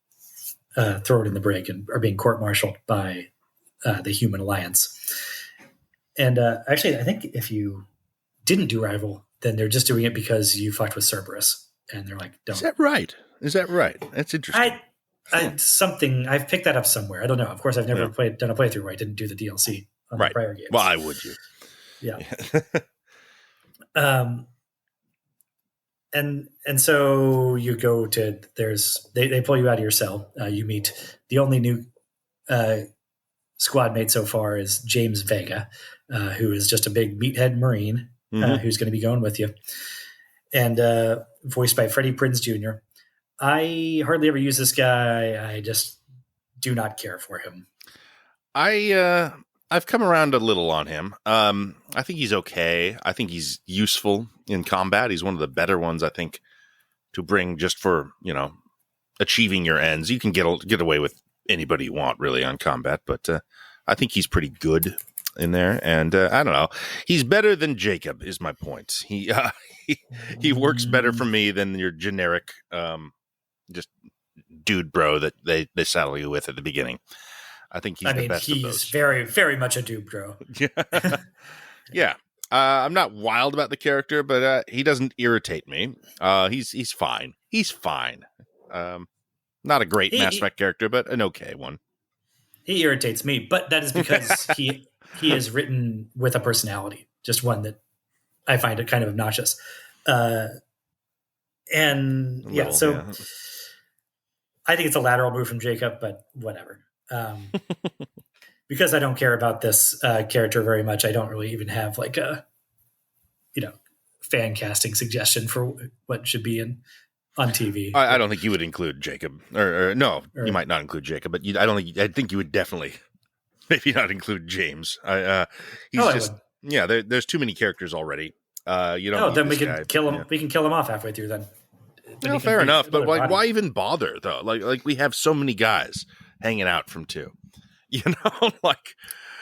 thrown in the brig and are being court-martialed by the Human Alliance. And actually, I think if you didn't do Arrival, then they're just doing it because you fucked with Cerberus, and they're like, "Don't." Is that right? That's interesting. I've picked that up somewhere. I don't know. Of course, I've never done a playthrough where I didn't do the DLC on the prior games. Why would you? Yeah. And so you go to they pull you out of your cell. You meet the only new squad mate so far is James Vega, who is just a big meathead Marine who's going to be going with you, and voiced by Freddie Prinze Jr. I hardly ever use this guy. I just do not care for him. I've come around a little on him. I think he's okay. I think he's useful in combat. He's one of the better ones, I think, to bring just for, achieving your ends. You can get away with anybody you want, really, on combat, but I think he's pretty good in there. And I don't know. He's better than Jacob, is my point. He works better for me than your generic just dude bro that they saddle you with at the beginning. I think he's the best of those. He's very, very much a dude bro. Yeah. I'm not wild about the character, but he doesn't irritate me. He's fine. He's fine. Not a great Mass Effect character, but an okay one. He irritates me, but that is because he is written with a personality, just one that I find it kind of obnoxious. I think it's a lateral move from Jacob, but whatever. Because I don't care about this character very much, I don't really even have like a, fan casting suggestion for what should be on TV. I don't think you would include Jacob, or you might not include Jacob, but I think you would definitely maybe not include James. There's too many characters already. Then we can kill him. Yeah. We can kill him off halfway through. Then, fair enough. But why even bother though? Like we have so many guys hanging out from 2.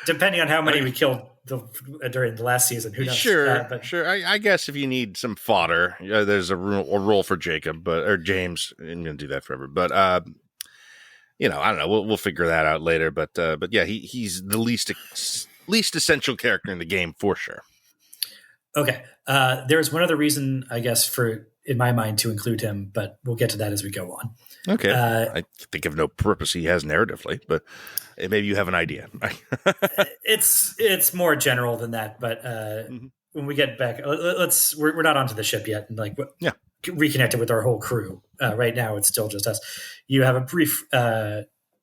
Depending on how many we killed during the last season, who knows? Sure. I guess if you need some fodder, there's a role for Jacob, or James. I'm going to do that forever, but I don't know. We'll figure that out later. But yeah, he's the least essential character in the game for sure. Okay. There's one other reason, I guess, in my mind, to include him, but we'll get to that as we go on. Okay. I think of no purpose he has narratively, but maybe you have an idea. It's more general than that, but when we get back, we're not onto the ship yet, and reconnected with our whole crew. Right now, it's still just us. You have a brief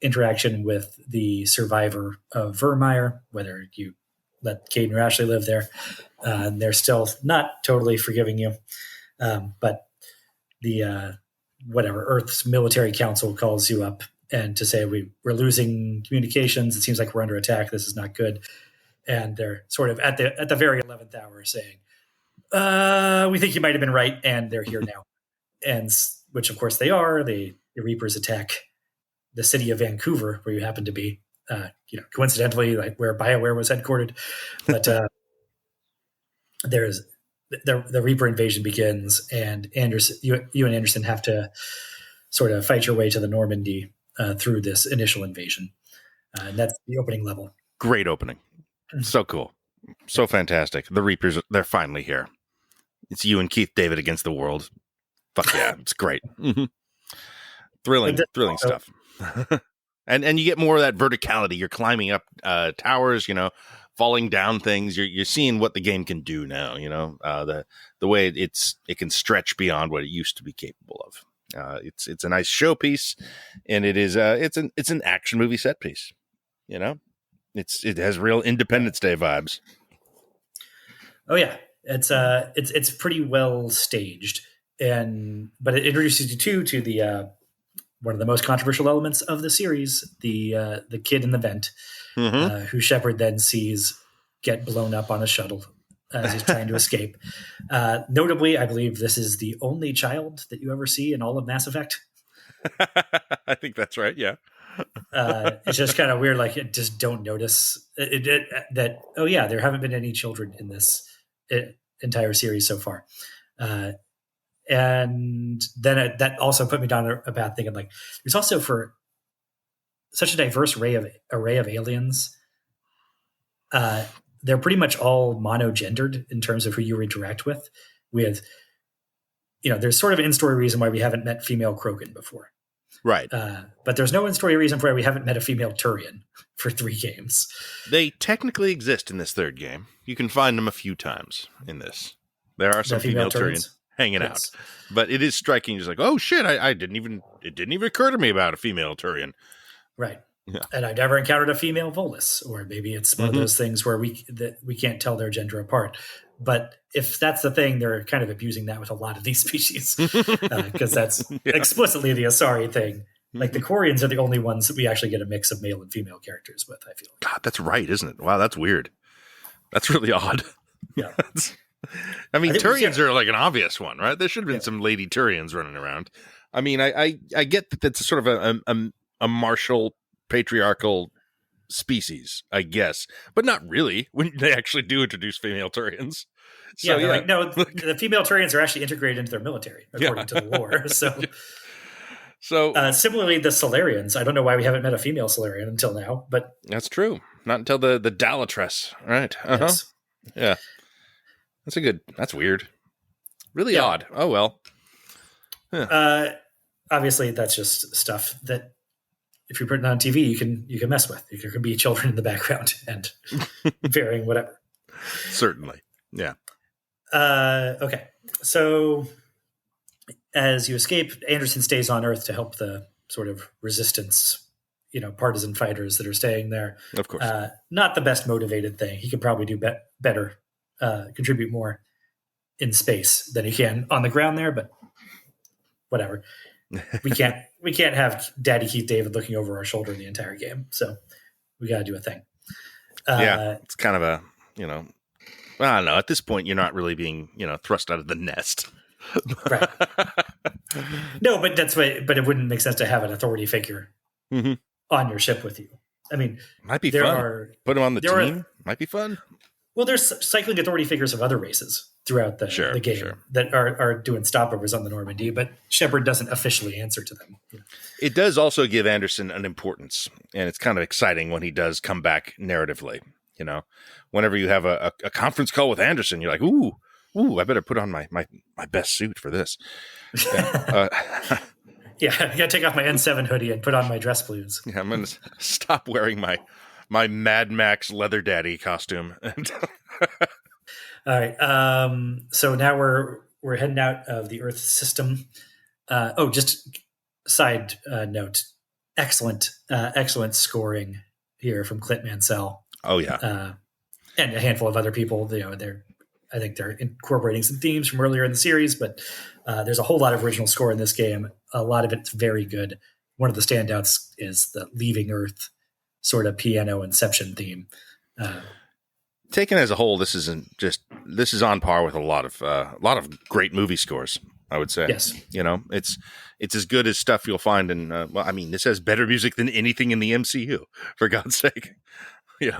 interaction with the survivor of Vermeer, whether you let Caden or Ashley live there. They're still not totally forgiving you, but the Earth's military council calls you up and to say we're losing communications. It seems like we're under attack. This is not good. And they're sort of at the very 11th hour saying, we think you might have been right, and they're here now. And which of course they are. The Reapers attack the city of Vancouver, where you happen to be. Coincidentally, like where Bioware was headquartered, but there's the Reaper invasion begins, and Anderson, you and Anderson have to sort of fight your way to the Normandy through this initial invasion, and that's the opening level. Great opening, so cool, so fantastic. The Reapers, they're finally here. It's you and Keith David against the world. Fuck yeah, it's great. Mm-hmm. Thrilling stuff. And you get more of that verticality. You're climbing up towers, falling down things. You're seeing what the game can do now. The way it can stretch beyond what it used to be capable of. It's a nice showpiece, and it is it's an action movie set piece. It has real Independence Day vibes. Oh yeah, it's pretty well staged, but it introduces you to the one of the most controversial elements of the series, the kid in the vent, who Shepard then sees get blown up on a shuttle as he's trying to escape. Notably, I believe this is the only child that you ever see in all of Mass Effect. I think that's right. Yeah. It's just kind of weird. Like, just don't notice that. Oh yeah, there haven't been any children in this entire series so far. And then that also put me down a path thinking, like, there's also, for such a diverse array of aliens, they're pretty much all monogendered in terms of who you interact with. There's sort of an in-story reason why we haven't met female Krogan before. Right. But there's no in-story reason for why we haven't met a female Turian for 3 games. They technically exist in this third game. You can find them a few times in this. There are some female Turians hanging out. But it is striking, just like, oh shit, it didn't even occur to me about a female Turian. Right. Yeah. And I've never encountered a female Volus, or maybe it's one of those things where we can't tell their gender apart. But if that's the thing, they're kind of abusing that with a lot of these species, because that's explicitly the Asari thing. Like, the Quarians are the only ones that we actually get a mix of male and female characters with, I feel. God, that's right, isn't it? Wow, that's weird. That's really odd. Yeah. I mean, Turians are like an obvious one, right? There should have been some lady Turians running around. I mean, I get that that's sort of a martial, patriarchal species, I guess, but not really when they actually do introduce female Turians. So, yeah, like, no, the female Turians are actually integrated into their military, according to the lore. So similarly, the Solarians, I don't know why we haven't met a female Solarian until now, but that's true. Not until the Dalatress, right? Yes. Yeah. That's weird. Really odd. Oh, well. Huh. Obviously, that's just stuff that if you're putting on TV, you can mess with. There can be children in the background and varying whatever. Certainly. Yeah. Okay. So as you escape, Anderson stays on Earth to help the sort of resistance, partisan fighters that are staying there. Of course. Not the best motivated thing. He could probably do better, contribute more in space than he can on the ground there, but whatever. We can't have Daddy Keith David looking over our shoulder the entire game. So we got to do a thing. It's kind of a, I don't know. At this point, you're not really being, thrust out of the nest. Right. No, but but it wouldn't make sense to have an authority figure on your ship with you. I mean, might be fun. Put him on the team. Might be fun. Well, there's cycling authority figures of other races throughout the game that are doing stopovers on the Normandy, but Shepard doesn't officially answer to them. It does also give Anderson an importance, and it's kind of exciting when he does come back narratively. Whenever you have a conference call with Anderson, you're like, ooh, I better put on my best suit for this. Yeah, I got to take off my N7 hoodie and put on my dress blues. Yeah, I'm going to stop wearing my Mad Max leather daddy costume. All right. So now we're heading out of the Earth system. Just side note. Excellent scoring here from Clint Mansell. Oh yeah. And a handful of other people. I think they're incorporating some themes from earlier in the series, but there's a whole lot of original score in this game. A lot of it's very good. One of the standouts is the Leaving Earth sort of piano Inception theme. Taken as a whole, this is on par with a lot of great movie scores, I would say. Yes. It's as good as stuff you'll find in. This has better music than anything in the MCU, for God's sake.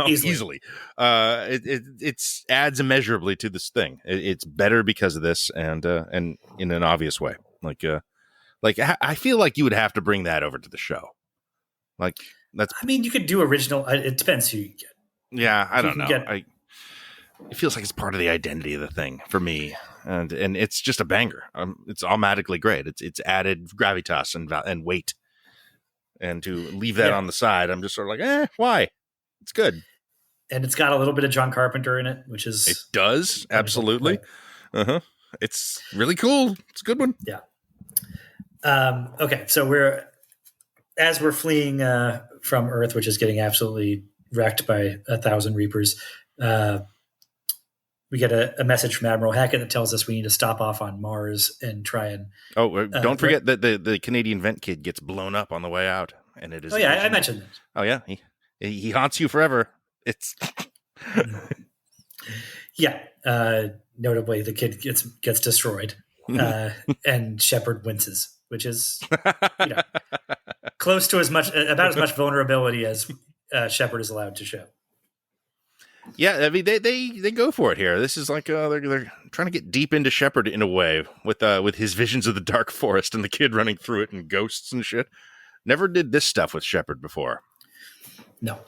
Easily. It adds immeasurably to this thing. It's better because of this, and in an obvious way. Like I feel like you would have to bring that over to the show. Like that's. I mean, you could do original. It depends who you get. Yeah, I don't know. It feels like it's part of the identity of the thing for me, and it's just a banger. It's automatically great. It's added gravitas and weight, and to leave that on the side, I'm just sort of like, why? It's good. And it's got a little bit of John Carpenter in it, which is... It does, absolutely. Uh-huh. It's really cool. It's a good one. Yeah. Okay, so we're fleeing from Earth, which is getting absolutely wrecked by 1,000 Reapers, we get a message from Admiral Hackett that tells us we need to stop off on Mars and try and. Don't forget that the Canadian vent kid gets blown up on the way out, and it is. Oh yeah, I mentioned that. Oh yeah, he haunts you forever. It's. Yeah. Notably, the kid gets destroyed, and Shepard winces, which is close to about as much vulnerability as Shepard is allowed to show. Yeah, I mean they go for it here. This is like they're trying to get deep into Shepard in a way with his visions of the dark forest and the kid running through it and ghosts and shit. Never did this stuff with Shepard before. No,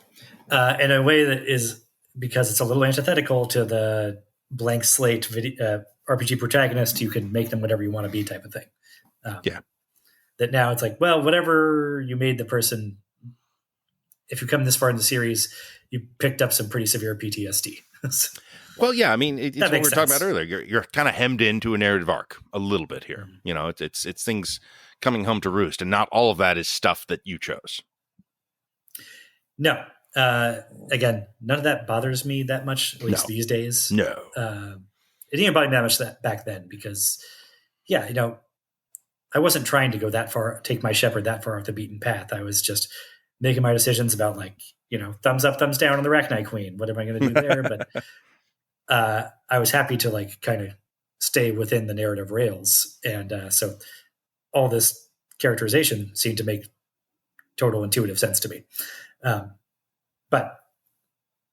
in a way that is because it's a little antithetical to the blank slate RPG protagonist. You can make them whatever you want to be, type of thing. That now it's like, well, whatever you made the person. If you come this far in the series, you picked up some pretty severe PTSD. Well, yeah, I mean, it's what we were talking about earlier. You're kind of hemmed into a narrative arc a little bit here. Mm-hmm. You know, it's things coming home to roost, and not all of that is stuff that you chose. No. Again, none of that bothers me that much, at least these days. No. It didn't bother me that much back then because, I wasn't trying to go that far, take my Shepard that far off the beaten path. I was just making my decisions about thumbs up, thumbs down on the Rachni Queen. What am I going to do there? But I was happy to kind of stay within the narrative rails. And so all this characterization seemed to make total intuitive sense to me. But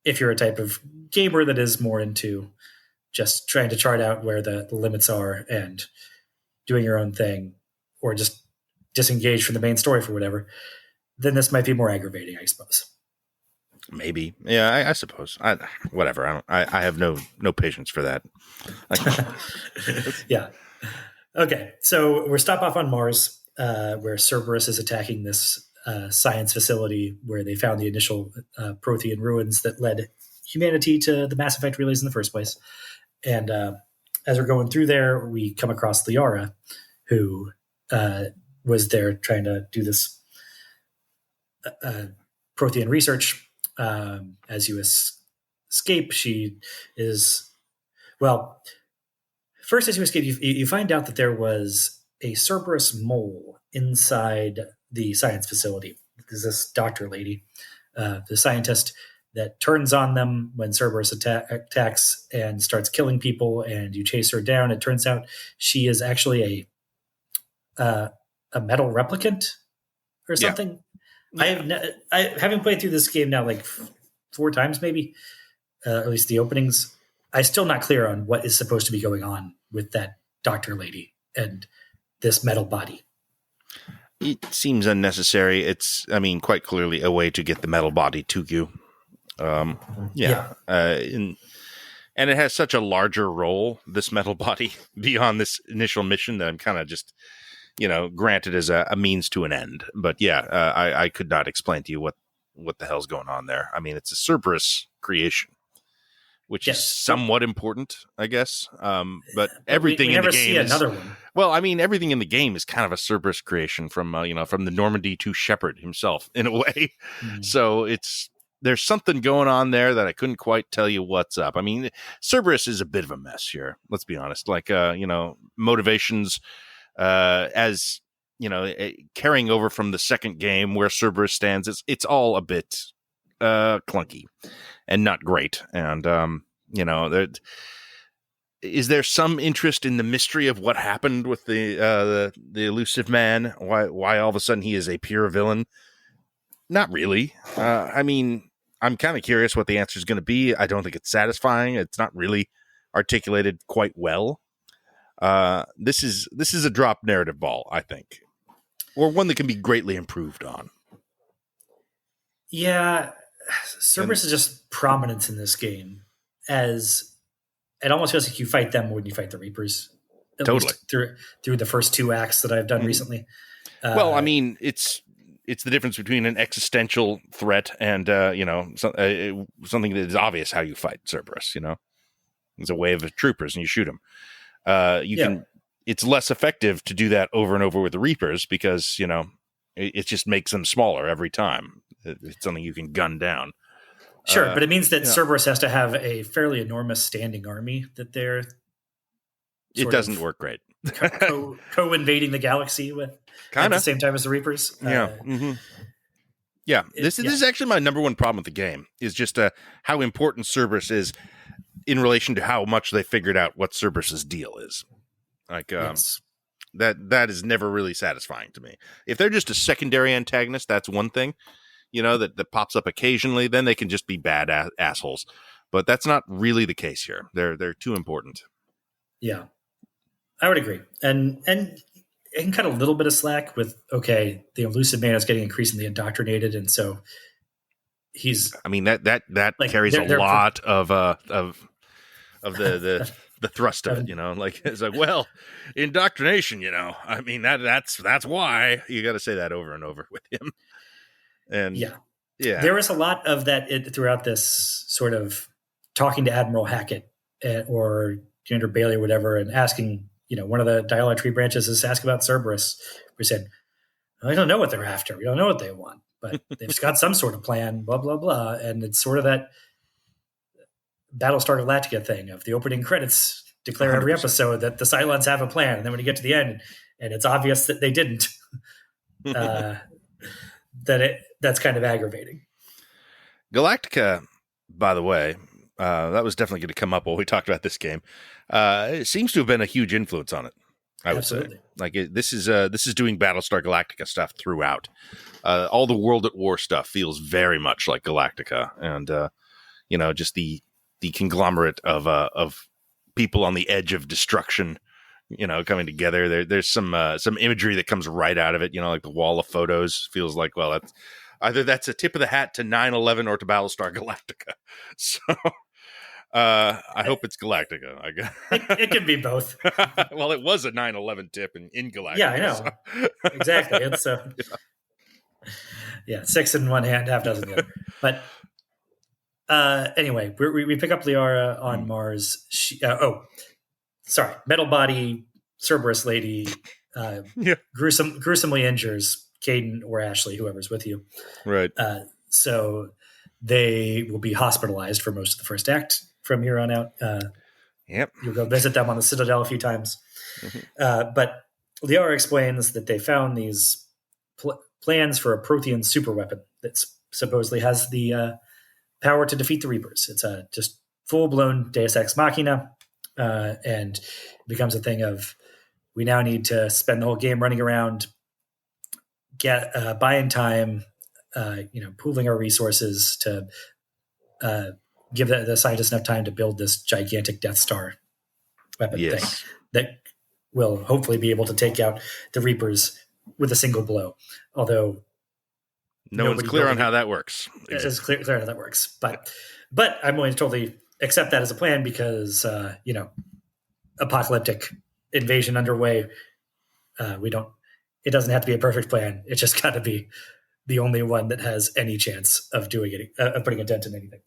if you're a type of gamer that is more into just trying to chart out where the limits are and doing your own thing, or just disengage from the main story for whatever, then this might be more aggravating, I suppose. Maybe. Yeah, I suppose. Whatever. I have no patience for that. Yeah. Okay. So we're stopped off on Mars, where Cerberus is attacking this science facility where they found the initial Prothean ruins that led humanity to the Mass Effect relays in the first place. And as we're going through there, we come across Liara, who was there trying to do this Prothean research. As you escape, she is... Well, first as you escape, you find out that there was a Cerberus mole inside the science facility. There's this doctor lady, the scientist, that turns on them when Cerberus attacks and starts killing people, and you chase her down. It turns out she is actually a metal replicant or something. Yeah. I haven't played through this game now 4 times maybe, at least the openings. I'm still not clear on what is supposed to be going on with that doctor lady and this metal body. It seems unnecessary. It's, quite clearly a way to get the metal body to you. And it has such a larger role, this metal body, beyond this initial mission that I'm kind of just, granted as a means to an end. But I could not explain to you what the hell's going on there. I mean, it's a Cerberus creation, which is somewhat important, I guess. But everything in the game is another one. Well, everything in the game is kind of a Cerberus creation from the Normandy to Shepard himself in a way. Mm. So there's something going on there that I couldn't quite tell you what's up. Cerberus is a bit of a mess here. Let's be honest. Motivations, as carrying over from the second game where Cerberus stands, it's all a bit clunky and not great. And is there some interest in the mystery of what happened with the elusive man? Why all of a sudden he is a pure villain? Not really. I'm kind of curious what the answer is going to be. I don't think it's satisfying. It's not really articulated quite well. This is a drop narrative ball, I think, or one that can be greatly improved on. Yeah, Cerberus is just prominence in this game, as it almost feels like you fight them more than you fight the Reapers. Totally through the first 2 acts that I've done recently. It's the difference between an existential threat and something that is obvious how you fight Cerberus. It's a wave of troopers and you shoot them. It's less effective to do that over and over with the Reapers because it just makes them smaller every time. It's something you can gun down. Sure, but it means that Cerberus has to have a fairly enormous standing army that they're. It doesn't work great. Co-invading the galaxy with at the same time as the Reapers. Yeah. Yeah. This is actually my number one problem with the game is just how important Cerberus is in relation to how much they figured out what Cerberus's deal is. Like, that is never really satisfying to me. If they're just a secondary antagonist, that's one thing, that pops up occasionally, then they can just be bad assholes. But that's not really the case here. They're too important. Yeah, I would agree. And it can cut a little bit of slack with, the Lucid Man is getting increasingly indoctrinated. And so he's, that carries a lot of the thrust of it, like it's like, well, indoctrination, that's why you got to say that over and over with him. And there was a lot of that throughout this sort of talking to Admiral Hackett or Commander Bailey or whatever, and asking, one of the dialogue tree branches is ask about Cerberus. We said, I don't know what they're after. We don't know what they want, but they've got some sort of plan, blah, blah, blah. And it's sort of that Battlestar Galactica thing of the opening credits declare 100%. Every episode that the Cylons have a plan. And then when you get to the end and it's obvious that they didn't, that's kind of aggravating. Galactica, by the way, that was definitely going to come up while we talked about this game. It seems to have been a huge influence on it. I would say, like this is doing Battlestar Galactica stuff throughout. All the World at War stuff feels very much like Galactica, and just the conglomerate of people on the edge of destruction, coming together. There's some imagery that comes right out of it. Like the wall of photos feels like, well, that's a tip of the hat to 9/11 or to Battlestar Galactica. So. I hope it's Galactica. I guess it can be both. Well, it was a 9/11 tip in Galactica. Yeah, I know. So. Exactly. It's 6 in one hand, half dozen in the other. But anyway, we pick up Liara on Mars. Metal body Cerberus lady gruesomely injures Caden or Ashley, whoever's with you. Right. So they will be hospitalized for most of the first act. From here on out, you'll go visit them on the Citadel a few times. But Liara explains that they found these plans for a Prothean superweapon that supposedly has the power to defeat the Reapers. It's a just full-blown Deus Ex Machina, and it becomes a thing of we now need to spend the whole game running around, buying time, pooling our resources to give the scientists enough time to build this gigantic Death Star weapon thing that will hopefully be able to take out the Reapers with a single blow. Although no one's clear on how that works. It's clear how that works. But I'm going to totally accept that as a plan because, apocalyptic invasion underway. It doesn't have to be a perfect plan. It's just got to be the only one that has any chance of doing it, of putting a dent in anything.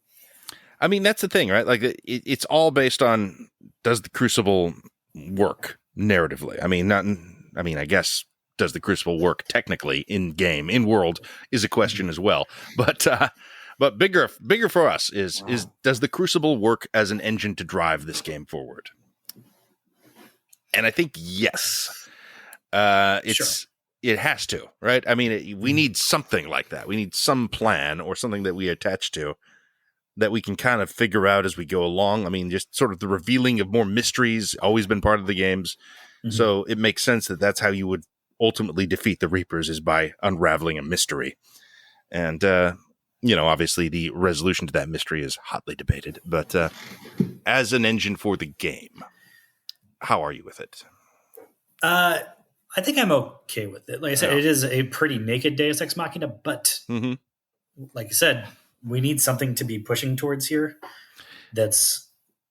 I mean, that's the thing, right? Like it's all based on, does the Crucible work narratively? I guess does the Crucible work technically in game, in world is a question as well. But bigger for us is does the Crucible work as an engine to drive this game forward? And I think yes. It has to, right? I mean, we need something like that. We need some plan or something that we attach to that we can kind of figure out as we go along. I mean, just sort of the revealing of more mysteries always been part of the games. Mm-hmm. So it makes sense that that's how you would ultimately defeat the Reapers, is by unraveling a mystery. And, obviously the resolution to that mystery is hotly debated. But as an engine for the game, how are you with it? I think I'm okay with it. Like I said, It is a pretty naked Deus Ex Machina, but like I said, we need something to be pushing towards here.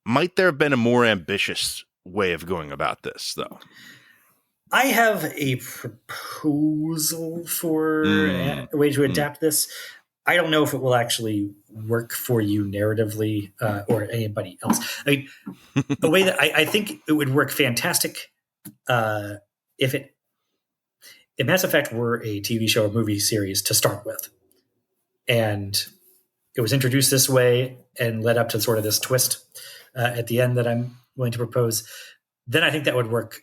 Might there have been a more ambitious way of going about this, though? I have a proposal for a way to adapt this. I don't know if it will actually work for you narratively or anybody else. I mean, a way that I think it would work fantastic if Mass Effect were a TV show or movie series to start with. And it was introduced this way and led up to sort of this twist at the end that I'm going to propose, then I think that would work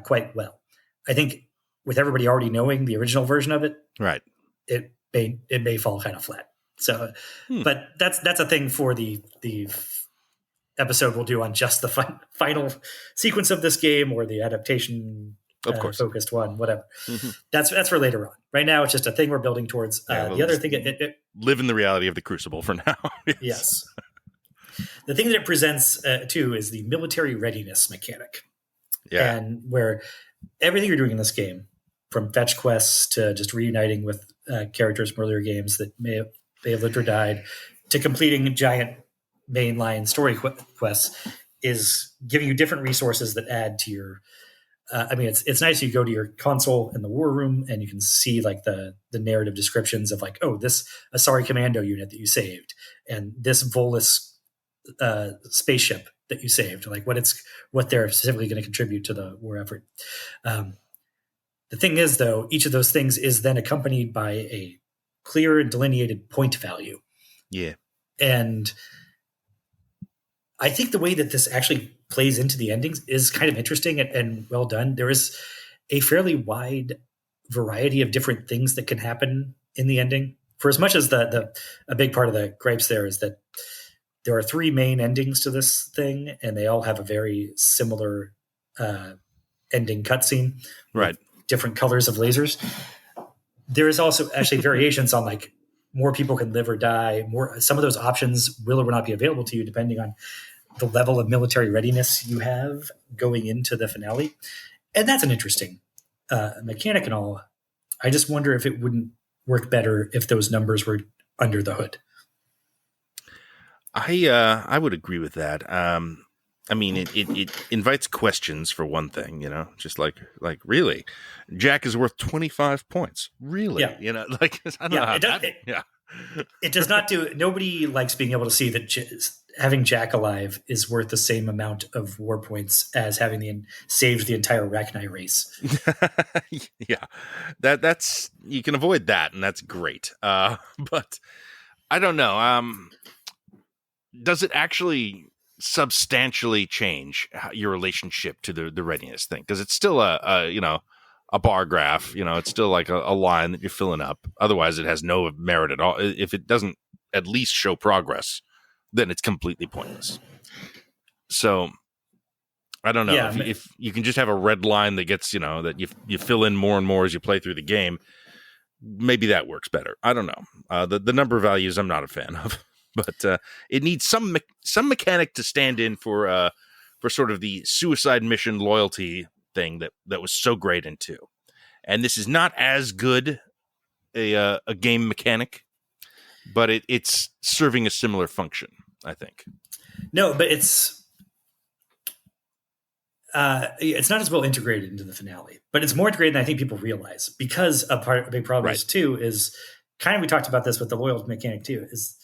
quite well. I think with everybody already knowing the original version of it, right, it may fall kind of flat. So, but that's a thing for the episode we'll do on just the final sequence of this game or the adaptation focused one, whatever. Mm-hmm. That's for later on. Right now, it's just a thing we're building towards. The other thing, live in the reality of the Crucible for now. Yes. The thing that it presents too is the military readiness mechanic. Yeah, and where everything you're doing in this game, from fetch quests to just reuniting with characters from earlier games that may have lived or died, to completing giant mainline story quests, is giving you different resources that add to your. It's nice. You go to your console in the war room and you can see like the narrative descriptions of like, oh, this Asari Commando unit that you saved, and this Volus spaceship that you saved, like what they're specifically going to contribute to the war effort. The thing is, though, each of those things is then accompanied by a clear and delineated point value. Yeah. And I think the way that this actually plays into the endings is kind of interesting and well done. There is a fairly wide variety of different things that can happen in the ending. For as much as a big part of the gripes there is that there are 3 main endings to this thing, and they all have a very similar ending cutscene. Right. Different colors of lasers. There is also actually variations on like more people can live or die. Some of those options will or will not be available to you depending on the level of military readiness you have going into the finale. And that's an interesting mechanic and all. I just wonder if it wouldn't work better if those numbers were under the hood. I would agree with that. It invites questions for one thing, just like really, Jack is worth 25 points. Really? Yeah. I don't know how it does not do. Nobody likes being able to see that having Jack alive is worth the same amount of war points as having saved the entire Rachni race. Yeah, that's you can avoid that, and that's great. But I don't know. Does it actually substantially change your relationship to the readiness thing? Because it's still a bar graph. It's still like a line that you're filling up. Otherwise, it has no merit at all. If it doesn't at least show progress, then it's completely pointless. So I don't know if you can just have a red line that gets that you fill in more and more as you play through the game. Maybe that works better. I don't know. The number values I'm not a fan of. But it needs some mechanic to stand in for sort of the suicide mission loyalty thing that was so great in 2. And this is not as good a game mechanic, but it's serving a similar function, I think. No, but it's not as well integrated into the finale, but it's more integrated than I think people realize, because a big problem is too is kind of, we talked about this with the loyalty mechanic too, is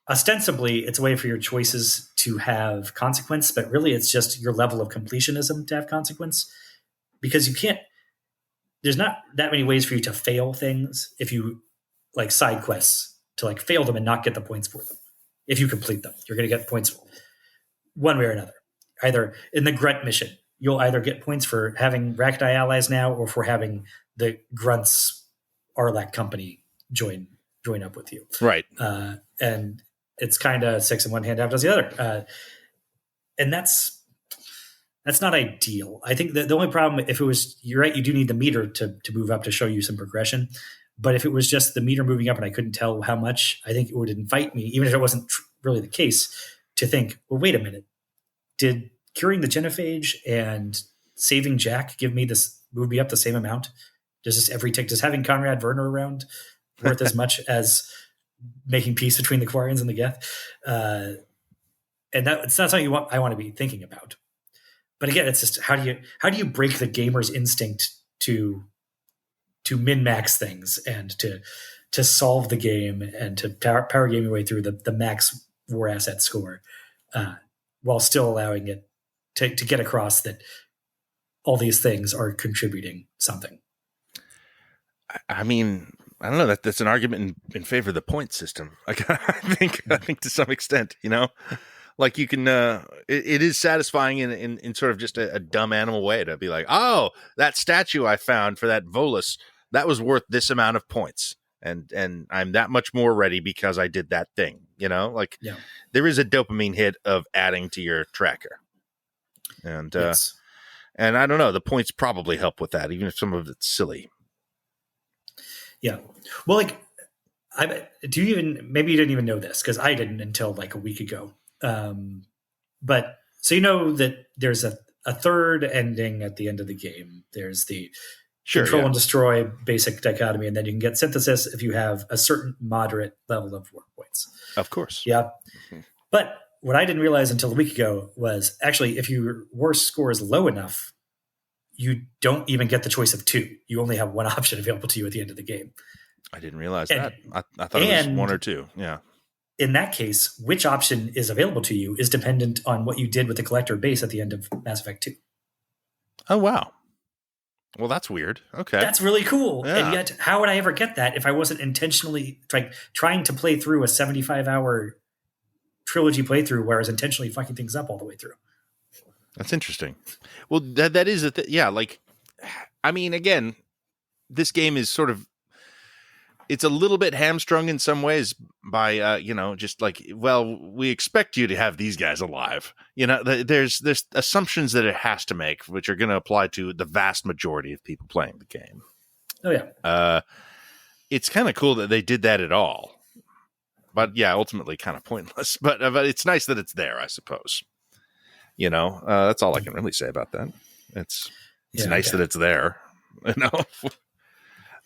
ostensibly it's a way for your choices to have consequence, but really it's just your level of completionism to have consequence, because there's not that many ways for you to fail things if you like side quests, to like fail them and not get the points for them. If you complete them, you're going to get points one way or another. Either in the grunt mission, you'll either get points for having Rachni allies now, or for having the grunts Arlac company join up with you. Right. And it's kind of 6 in one hand, half does the other. And that's not ideal. I think that the only problem, if it was, you're right, you do need the meter to move up to show you some progression. But if it was just the meter moving up and I couldn't tell how much, I think it would invite me, even if it wasn't really the case, to think, well, wait a minute. Did curing the genophage and saving Jack move me up the same amount? Does having Conrad Werner around worth as much as making peace between the Quarians and the Geth? And it's not something I want to be thinking about. But again, it's just how do you break the gamer's instinct to min-max things and to solve the game and to power game your way through the max war asset score, while still allowing it to get across that all these things are contributing something. I I don't know, that's an argument in favor of the point system. I think to some extent, like you can, it is satisfying in sort of just a dumb animal way to be like, oh, that statue I found for that Volus, that was worth this amount of points. And I'm that much more ready because I did that thing, like there is a dopamine hit of adding to your tracker. And, yes. And I don't know, the points probably help with that, even if some of it's silly. Yeah. Well, like, maybe you didn't even know this because I didn't until like a week ago. But so that there's a third ending at the end of the game. There's the control and destroy basic dichotomy, and then you can get synthesis if you have a certain moderate level of work points. Of course. Yeah. Mm-hmm. But what I didn't realize until a week ago was actually if your worst score is low enough, you don't even get the choice of 2. You only have one option available to you at the end of the game. I didn't realize that. I thought it was 1 or 2. Yeah. In that case, which option is available to you is dependent on what you did with the collector base at the end of Mass Effect 2. Oh, wow. Well, that's weird. Okay. That's really cool. Yeah. And yet, how would I ever get that if I wasn't intentionally trying to play through a 75-hour trilogy playthrough where I was intentionally fucking things up all the way through? That's interesting. Well, that is yeah. Like, I mean, again, this game is sort of, it's a little bit hamstrung in some ways by, just like, well, we expect you to have these guys alive. There's assumptions that it has to make, which are going to apply to the vast majority of people playing the game. Oh yeah. It's kind of cool that they did that at all, but yeah, ultimately kind of pointless. But it's nice that it's there, I suppose. That's all I can really say about that. It's nice that it's there.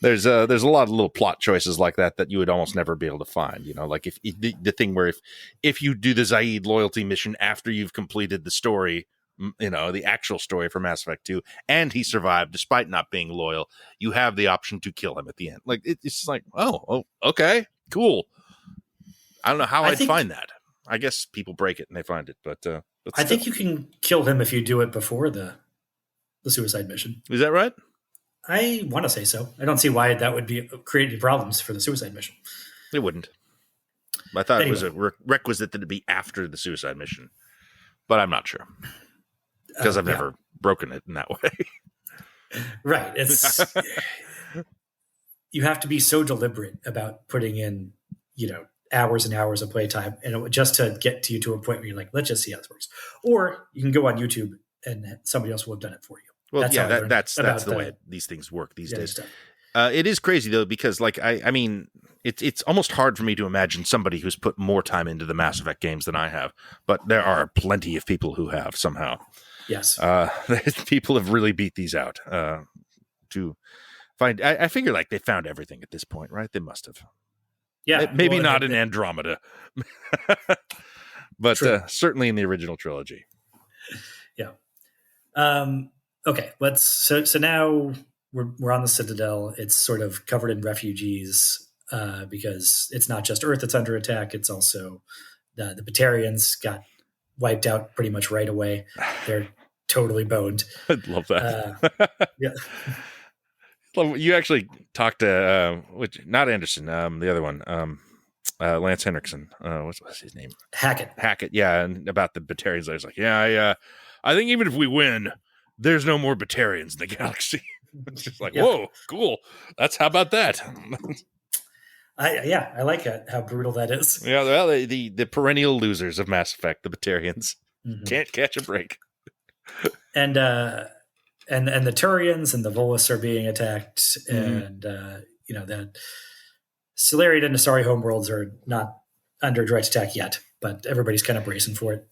There's a lot of little plot choices like that you would almost never be able to find. Like if the thing where if you do the Zaid loyalty mission after you've completed the story, the actual story for Mass Effect 2, and he survived despite not being loyal, you have the option to kill him at the end. Like it's just like, oh, okay, cool. I don't know how I'd find that. I guess people break it and they find it, but I think you can kill him if you do it before the suicide mission. Is that right? I want to say so. I don't see why that would be creating problems for the suicide mission. It wouldn't. I thought it was a requisite that it be after the suicide mission, but I'm not sure because I've never broken it in that way. Right. It's you have to be so deliberate about putting in, hours and hours of playtime, and just to get to you to a point where you're like, let's just see how this works. Or you can go on YouTube and somebody else will have done it for you. Well, that's the way these things work these days. It is crazy though, because like I mean, it's almost hard for me to imagine somebody who's put more time into the Mass Effect games than I have, but there are plenty of people who have somehow. Yes, people have really beat these out to find. I figure like they found everything at this point, right? They must have. Yeah, maybe not in Andromeda, but certainly in the original trilogy. Yeah. Okay, so now we're on the Citadel. It's sort of covered in refugees because it's not just Earth that's under attack. It's also the Batarians got wiped out pretty much right away. They're totally boned. I love that. Yeah. You actually talked to not Anderson, the other one, Lance Henriksen. What's his name? Hackett. Yeah, and about the Batarians. I was like, I think even if we win, there's no more Batarians in the galaxy. It's just like, whoa, cool. How about that? I like it, how brutal that is. Yeah, well, the perennial losers of Mass Effect, the Batarians, can't catch a break. And the Turians and the Volus are being attacked, and the Solarian and Asari homeworlds are not under direct attack yet, but everybody's kind of bracing for it.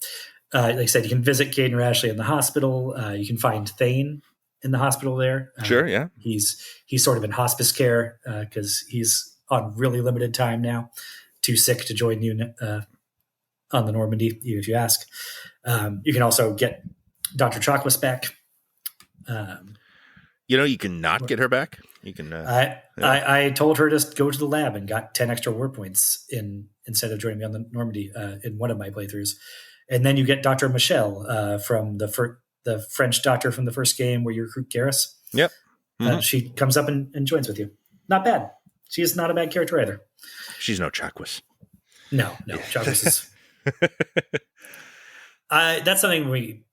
Like I said, you can visit Caden Rashley in the hospital. You can find Thane in the hospital there. Sure, yeah. He's sort of in hospice care because he's on really limited time now, too sick to join you on the Normandy, even if you ask. You can also get Dr. Chocolate's back. You can not get her back. You can. I told her to go to the lab and got 10 extra war points instead of joining me on the Normandy in one of my playthroughs. And then you get Dr. Michelle from the French doctor from the first game where you recruit Garrus. Yep. She comes up and joins with you. Not bad. she's not a bad character either. She's no Chakwas. No, Chakwas is. That's something we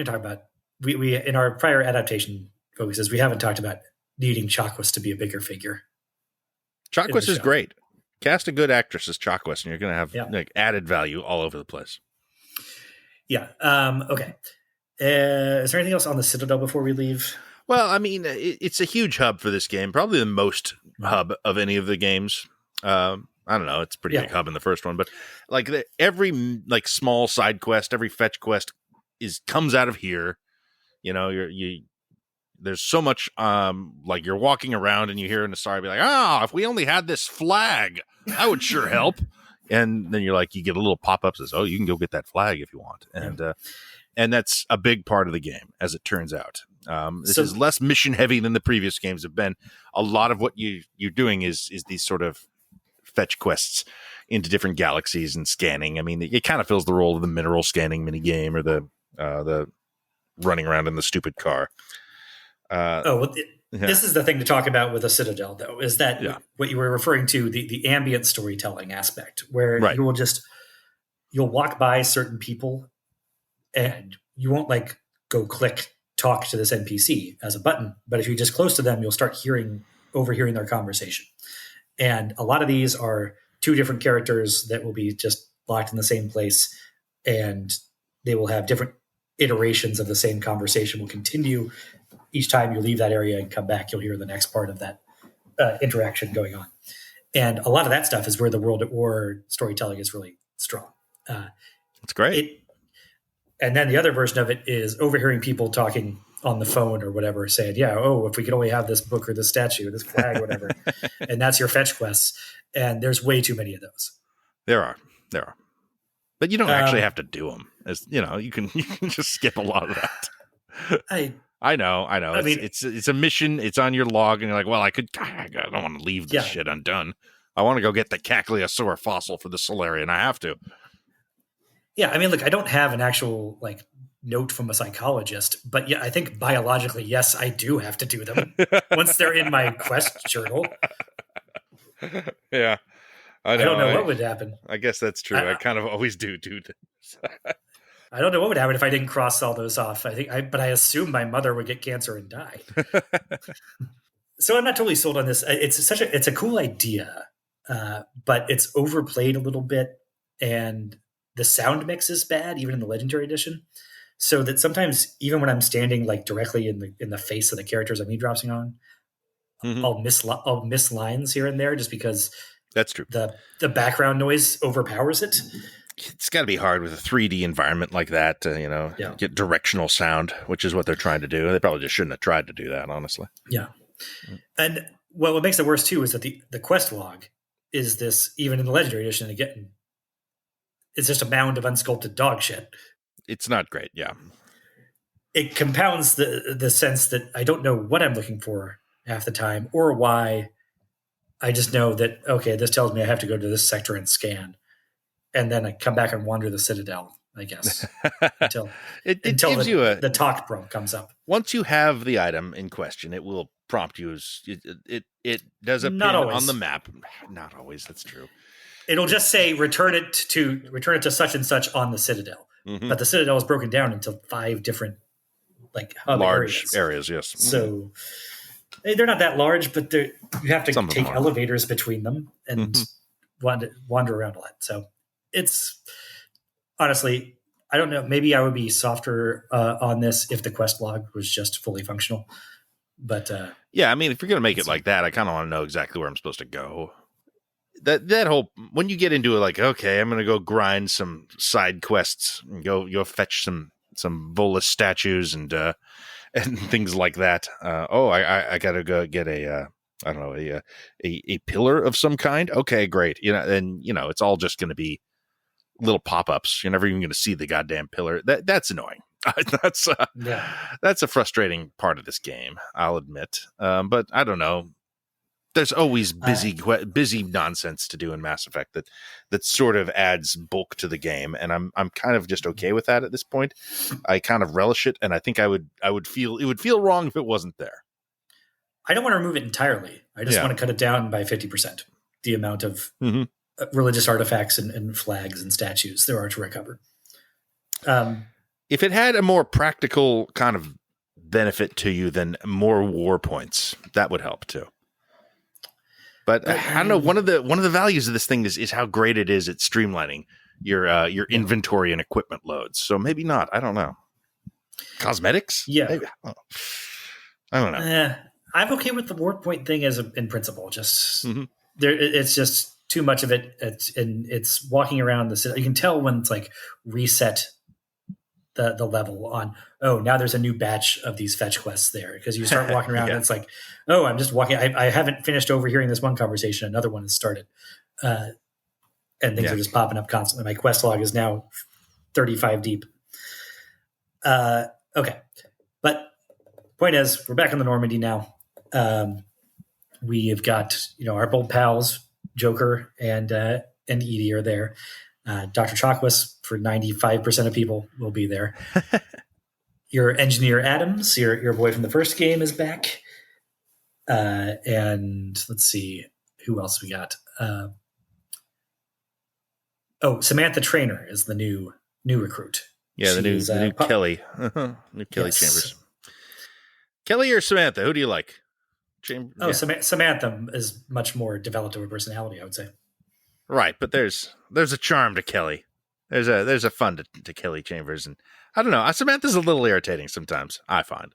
talk about. We in our prior adaptation focuses, we haven't talked about needing Chakwas to be a bigger figure. Chakwas is great. Cast a good actress as Chakwas, and you're going to have like added value all over the place. Yeah. Okay. Is there anything else on the Citadel before we leave? Well, I mean, it's a huge hub for this game. Probably the most hub of any of the games. I don't know. It's a pretty big hub in the first one, but like every like small side quest, every fetch quest comes out of here. You know, there's so much like you're walking around and you hear an Asari be like, if we only had this flag, that would sure help. And then you get a little pop-up that says, you can go get that flag if you want. And that's a big part of the game, as it turns out. This is less mission heavy than the previous games have been. A lot of what you're doing is these sort of fetch quests into different galaxies and scanning. I mean, it kind of fills the role of the mineral scanning mini game or the running around in the stupid car. This is the thing to talk about with a Citadel, though, is that what you were referring to, the ambient storytelling aspect, where you'll walk by certain people and you won't like go click talk to this NPC as a button, but if you're just close to them, you'll start overhearing their conversation. And a lot of these are two different characters that will be just locked in the same place, and they will have different iterations of the same conversation will continue. Each time you leave that area and come back, you'll hear the next part of that interaction going on. And a lot of that stuff is where the World at War storytelling is really strong. That's great. And then the other version of it is overhearing people talking on the phone or whatever, saying, if we could only have this book or this statue, this flag, whatever. And that's your fetch quests. And there's way too many of those. There are. But you don't actually have to do them. As you can just skip a lot of that. I know. I mean, it's a mission. It's on your log, and you're like, well, I don't want to leave this shit undone. I want to go get the Cackleosaur fossil for the Solarian. I have to. Yeah, I mean, look, I don't have an actual like note from a psychologist, but I think biologically, yes, I do have to do them once they're in my quest journal. Yeah, I don't know what would happen. I guess that's true. I kind of always do things. I don't know what would happen if I didn't cross all those off. But I assume my mother would get cancer and die. So I'm not totally sold on this. It's a cool idea, but it's overplayed a little bit, and the sound mix is bad, even in the Legendary Edition. So that sometimes, even when I'm standing like directly in the face of the characters I'm eavesdropping on, I'll miss lines here and there just because that's true. The background noise overpowers it. It's got to be hard with a 3D environment like that to, get directional sound, which is what they're trying to do. They probably just shouldn't have tried to do that, honestly. Yeah. And what makes it worse, too, is that the quest log is this, even in the Legendary Edition, again, it's just a mound of unsculpted dog shit. It's not great, yeah. It compounds the sense that I don't know what I'm looking for half the time or why. I just know that, okay, this tells me I have to go to this sector and scan. And then I come back and wander the Citadel, I guess, until the talk prompt comes up. Once you have the item in question, it will prompt you. It does appear on the map. Not always. That's true. It'll just say return it to such and such on the Citadel. Mm-hmm. But the Citadel is broken down into 5 different hub large areas. Yes. So they're not that large, but you have to take elevators between them and wander around a lot. So it's honestly, I don't know. Maybe I would be softer on this if the quest log was just fully functional. But yeah, I mean, if you're going to make it like that, I kind of want to know exactly where I'm supposed to go. That whole, when you get into it, like, okay, I'm going to go grind some side quests and go fetch some Volus statues and things like that. I got to go get a pillar of some kind. Okay, great. And it's all just going to be little pop-ups. You're never even going to see the goddamn pillar. That's annoying. That's a frustrating part of this game, I'll admit. But I don't know. There's always busy nonsense to do in Mass Effect that sort of adds bulk to the game, and I'm kind of just okay with that at this point. I kind of relish it, and I think I would feel it would feel wrong if it wasn't there. I don't want to remove it entirely. I just want to cut it down by 50%, the amount of religious artifacts and flags and statues there are to recover. If it had a more practical kind of benefit to you than more war points, that would help too. But I don't know. One of the values of this thing is how great it is at streamlining your inventory and equipment loads. So maybe not. I don't know. Cosmetics? Yeah. Maybe. I don't know. I'm okay with the war point thing in principle. Just it's just too much of it. It's walking around the city. You can tell when it's like reset the level on, oh, now there's a new batch of these fetch quests there, because you start walking around and it's like, oh, I'm just walking. I haven't finished overhearing this one conversation. Another one has started. And things are just popping up constantly. My quest log is now 35 deep. Okay. But point is, we're back on the Normandy now. We have got, our bold pals, Joker and Edie are there. Dr. Chakwas, for 95% of people, will be there. Your engineer Adams, your boy from the first game, is back. And let's see who else we got. Samantha Trainer is the new recruit. Yeah, the new Kelly. New Kelly Chambers. Kelly or Samantha? Who do you like? Samantha is much more developed of a personality, I would say. Right, but there's a charm to Kelly. There's a fun to Kelly Chambers, and I don't know. Samantha's a little irritating sometimes, I find.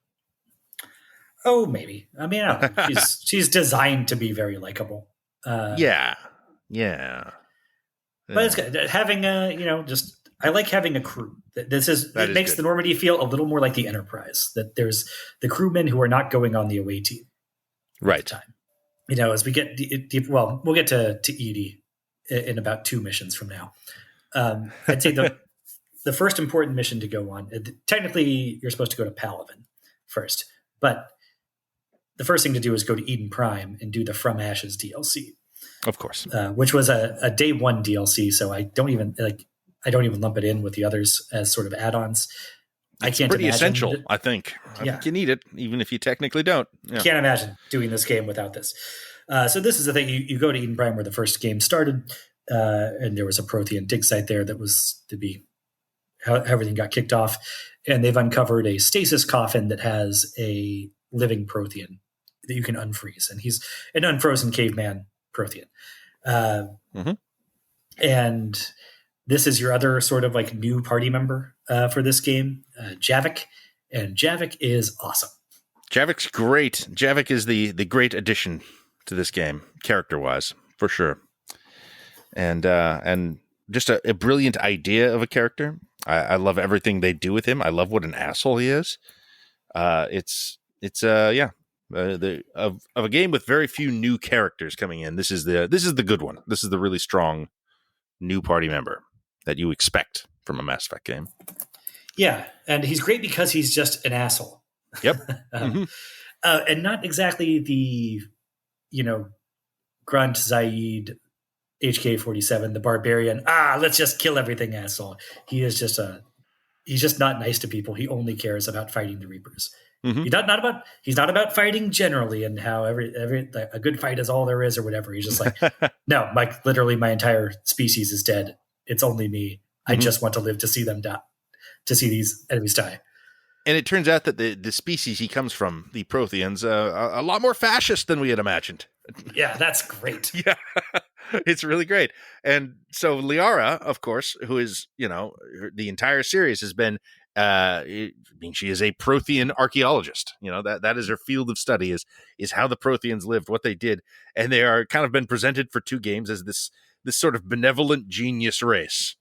Oh, maybe. I mean, I don't know. She's designed to be very likable. Yeah. But it's good having I like having a crew. It makes the Normandy feel a little more like the Enterprise. That there's the crewmen who are not going on the away team, right? At the time. As we get deep, we'll get to Edie in about 2 missions from now. I'd say the first important mission to go on. Technically, you're supposed to go to Palaven first, but the first thing to do is go to Eden Prime and do the From Ashes DLC. Of course, which was a day 1 DLC. So I don't even lump it in with the others as sort of add-ons. It's pretty essential, I think. I think you need it, even if you technically don't. Yeah. Can't imagine doing this game without this. So this is the thing. You go to Eden Prime where the first game started, and there was a Prothean dig site there that was to be how everything got kicked off. And they've uncovered a stasis coffin that has a living Prothean that you can unfreeze. And he's an unfrozen caveman Prothean. And this is your other sort of like new party member for this game, Javik. And Javik is awesome. Javik's great. Javik is the great addition to this game, character-wise, for sure. And just a brilliant idea of a character. I love everything they do with him. I love what an asshole he is. Of a game with very few new characters coming in. This is the good one. This is the really strong new party member that you expect from a Mass Effect game. Yeah, and he's great because he's just an asshole. Yep. And not exactly the, Grunt Zaid HK-47, the barbarian. Let's just kill everything asshole. He is he's just not nice to people. He only cares about fighting the Reapers. He's not about fighting generally and how a good fight is all there is or whatever. He's just like, no, literally my entire species is dead. It's only me. I just want to live to see them die, to see these enemies die. And it turns out that the species he comes from, the Protheans, a lot more fascist than we had imagined. Yeah, that's great. Yeah, it's really great. And so Liara, of course, who is, the entire series has been, she is a Prothean archaeologist. That is her field of study is how the Protheans lived, what they did. And they are kind of been presented for 2 games as this sort of benevolent genius race.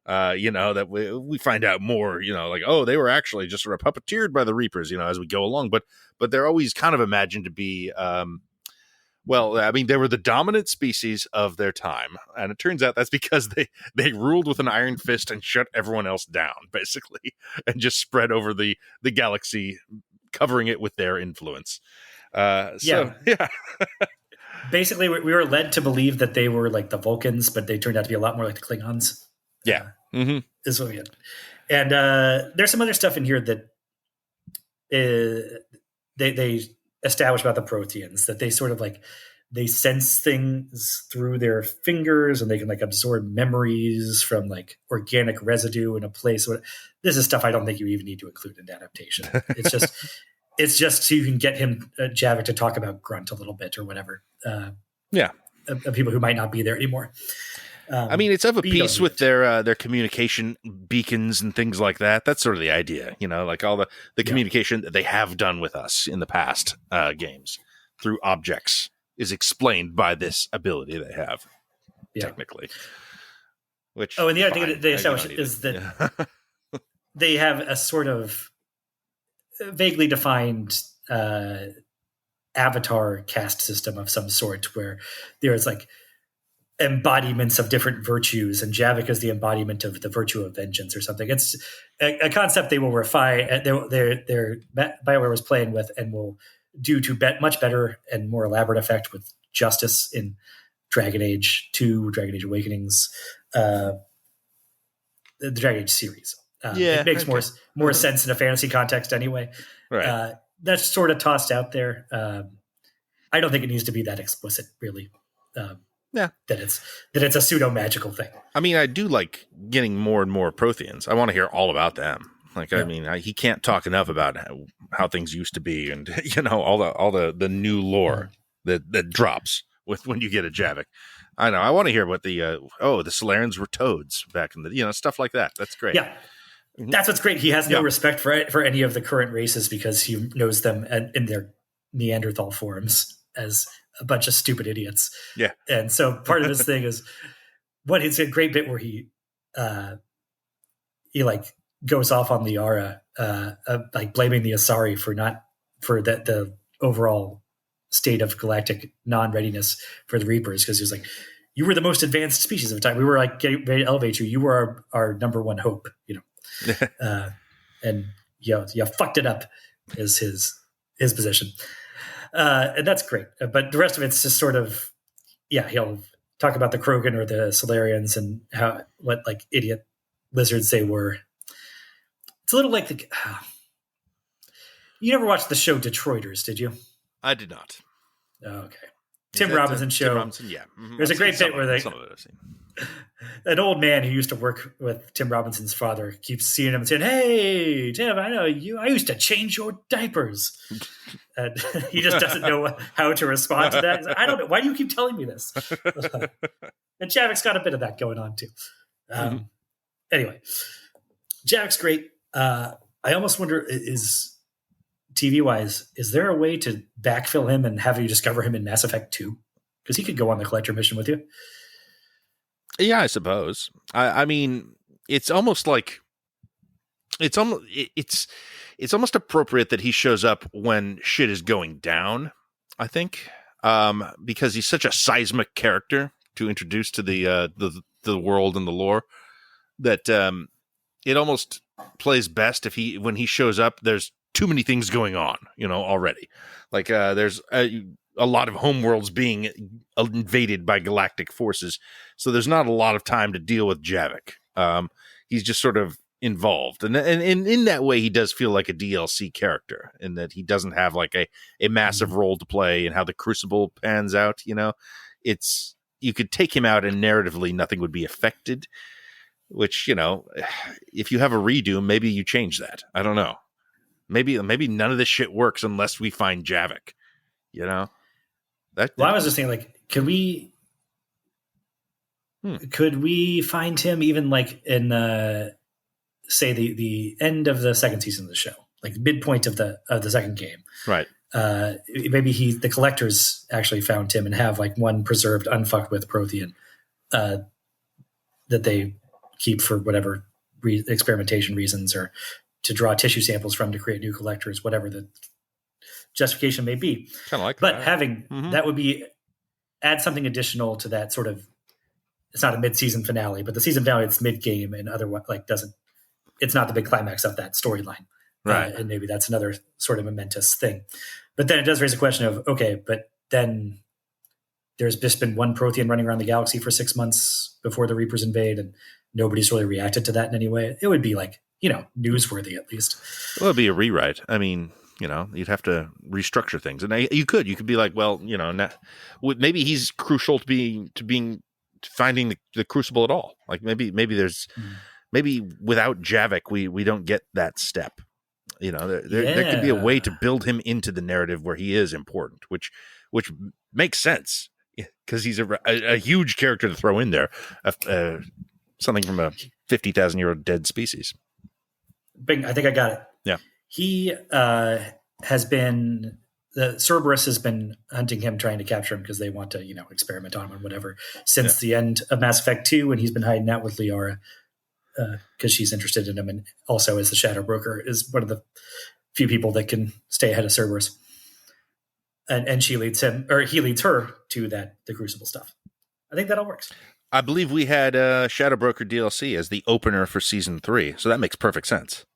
That we find out more, they were actually just sort of puppeteered by the Reapers, as we go along. But they're always kind of imagined to be, they were the dominant species of their time. And it turns out that's because they ruled with an iron fist and shut everyone else down, basically, and just spread over the galaxy, covering it with their influence. Basically, we were led to believe that they were like the Vulcans, but they turned out to be a lot more like the Klingons. Yeah. Is what we had. And there's some other stuff in here that they established about the Protheans, that they sort of like they sense things through their fingers and they can like absorb memories from like organic residue in a place. This is stuff I don't think you even need to include in adaptation. It's just so you can get him Javik to talk about Grunt a little bit or whatever. People who might not be there anymore. I mean, it's of a piece with their communication beacons and things like that. That's sort of the idea, like all the communication that they have done with us in the past games through objects is explained by this ability they have, technically. Which and the other thing that they establish is that they have a sort of vaguely defined avatar caste system of some sort where there's like embodiments of different virtues, and Javik is the embodiment of the virtue of vengeance or something. It's a concept they will refine. Their Bioware was playing with and will do to much better and more elaborate effect with justice in Dragon Age 2, Dragon Age Awakenings, the Dragon Age series. It makes more sense in a fantasy context anyway. Right. That's sort of tossed out there. I don't think it needs to be that explicit, really. That it's a pseudo magical thing. I mean, I do like getting more and more Protheans. I want to hear all about them. Like, I mean, he can't talk enough about how things used to be, and all the new lore that drops when you get a Javik. I know. I want to hear what the Solarians were toads back in the stuff like that. That's great. Yeah, that's what's great. He has no respect for any of the current races because he knows them in their Neanderthal forms as a bunch of stupid idiots. Yeah. And so part of his thing is it's a great bit where he like goes off on Liara, like blaming the Asari for the overall state of galactic non-readiness for the Reapers. Cause he was like, you were the most advanced species of the time. We were like getting ready to elevate you. You were our number one hope, and you fucked it up is his position. And that's great. But the rest of it's just sort of, he'll talk about the Krogan or the Solarians and what like idiot lizards they were. It's a little like you never watched the show Detroiters, did you? I did not. Oh, okay. Tim Robinson show. Tim Robinson, yeah. Mm-hmm. There's a great bit where an old man who used to work with Tim Robinson's father keeps seeing him and saying, "Hey, Tim, I know you. I used to change your diapers." And he just doesn't know how to respond to that. He's like, I don't know. Why do you keep telling me this? And Javik's got a bit of that going on too. Anyway, Javik's great. I almost wonder, is TV-wise, is there a way to backfill him and have you discover him in Mass Effect 2? Because he could go on the collector mission with you. Yeah, I suppose. I mean, it's almost like it's almost appropriate that he shows up when shit is going down. I think because he's such a seismic character to introduce to the world and the lore that it almost plays best if when he shows up. There's too many things going on, already. Like there's a lot of homeworlds being invaded by galactic forces. So there's not a lot of time to deal with Javik. He's just sort of involved. And in that way, he does feel like a DLC character in that he doesn't have like a massive role to play in how the Crucible pans out. You could take him out and narratively nothing would be affected, which, if you have a redo, maybe you change that. I don't know. Maybe none of this shit works unless we find Javik, I was just thinking, like, could we find him even like in say the end of the second season of the show, like midpoint of the second game, right? Maybe the collectors actually found him and have like one preserved, unfucked with Prothean that they keep for whatever experimentation reasons or to draw tissue samples from to create new collectors, whatever the justification may be. Kind of like but that. Having that would be add something additional to that sort of. It's not a mid-season finale, but the season finale it's mid-game and it's not the big climax of that storyline, right? And maybe that's another sort of momentous thing. But then it does raise a question of but then there's just been one Prothean running around the galaxy for 6 months before the Reapers invade, and nobody's really reacted to that in any way. It would be like newsworthy at least. Well, it'd be a rewrite. I mean, You know, you'd have to restructure things, and you could be like, well, you know, maybe he's crucial to finding the Crucible at all. Like maybe there's maybe without Javik, we don't get that step. You know, there could be a way to build him into the narrative where he is important, which makes sense because he's a huge character to throw in there, something from a 50,000-year-old dead species. Bing, I think I got it. Yeah. He has been Cerberus has been hunting him, trying to capture him because they want to, experiment on him and whatever since the end of Mass Effect 2, and he's been hiding out with Liara because she's interested in him, and also as the Shadow Broker is one of the few people that can stay ahead of Cerberus, and she leads him, or he leads her to the Crucible stuff. I think that all works. I believe we had Shadow Broker DLC as the opener for Season 3, so that makes perfect sense.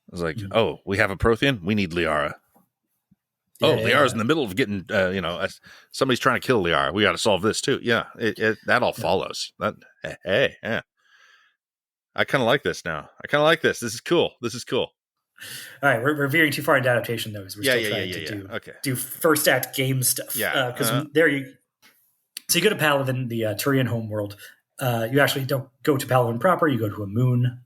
I was like, oh, we have a Prothean? We need Liara. Liara's in the middle of getting, somebody's trying to kill Liara. We got to solve this too. Yeah, that all follows. Yeah. I kind of like this now. This is cool. All right, we're veering too far into adaptation, though, because we're still trying to do first act game stuff. Yeah, because so you go to Palaven, the Turian homeworld. You actually don't go to Palaven proper. You go to a moon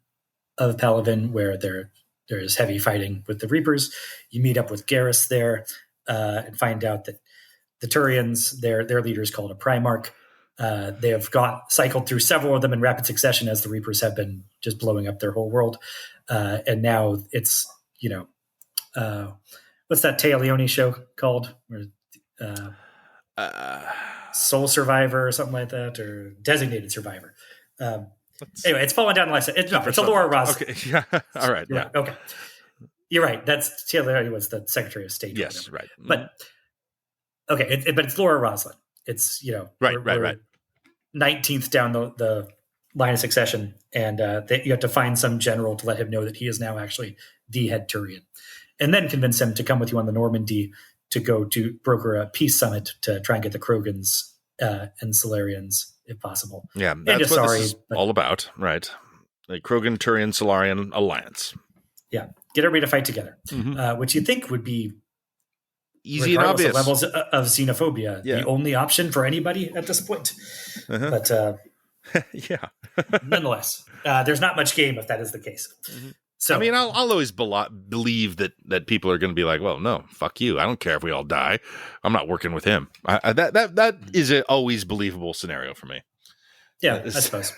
of Palaven where there is heavy fighting with the Reapers. You meet up with Garrus there and find out that the Turians, their leader is called a Primarch. They have cycled through several of them in rapid succession as the Reapers have been just blowing up their whole world. And now it's, what's that Téa Leoni show called? Soul Survivor or something like that, or Designated Survivor. Anyway, it's fallen down the line. It's Laura Ross. Okay, yeah, all right, yeah. Right. Okay, you're right. That's Téa Leoni was the Secretary of State. Yes, right. But okay, but it's Laura Roslin. It's right. 19th down the line of succession, and you have to find some general to let him know that he is now actually the head Turian, and then convince him to come with you on the Normandy to go to broker a peace summit to try and get the Krogans and Solarians, if possible. Yeah, that's what this is all about, right? The Krogan-Turian Solarian alliance. Yeah, get everybody to fight together, which you think would be easy and obvious. Of levels of xenophobia, the only option for anybody at this point. But yeah, nonetheless, there's not much game if that is the case. So, I mean, I'll always believe that people are going to be like, well, no, fuck you. I don't care if we all die. I'm not working with him. That is an always believable scenario for me. Yeah, I suppose.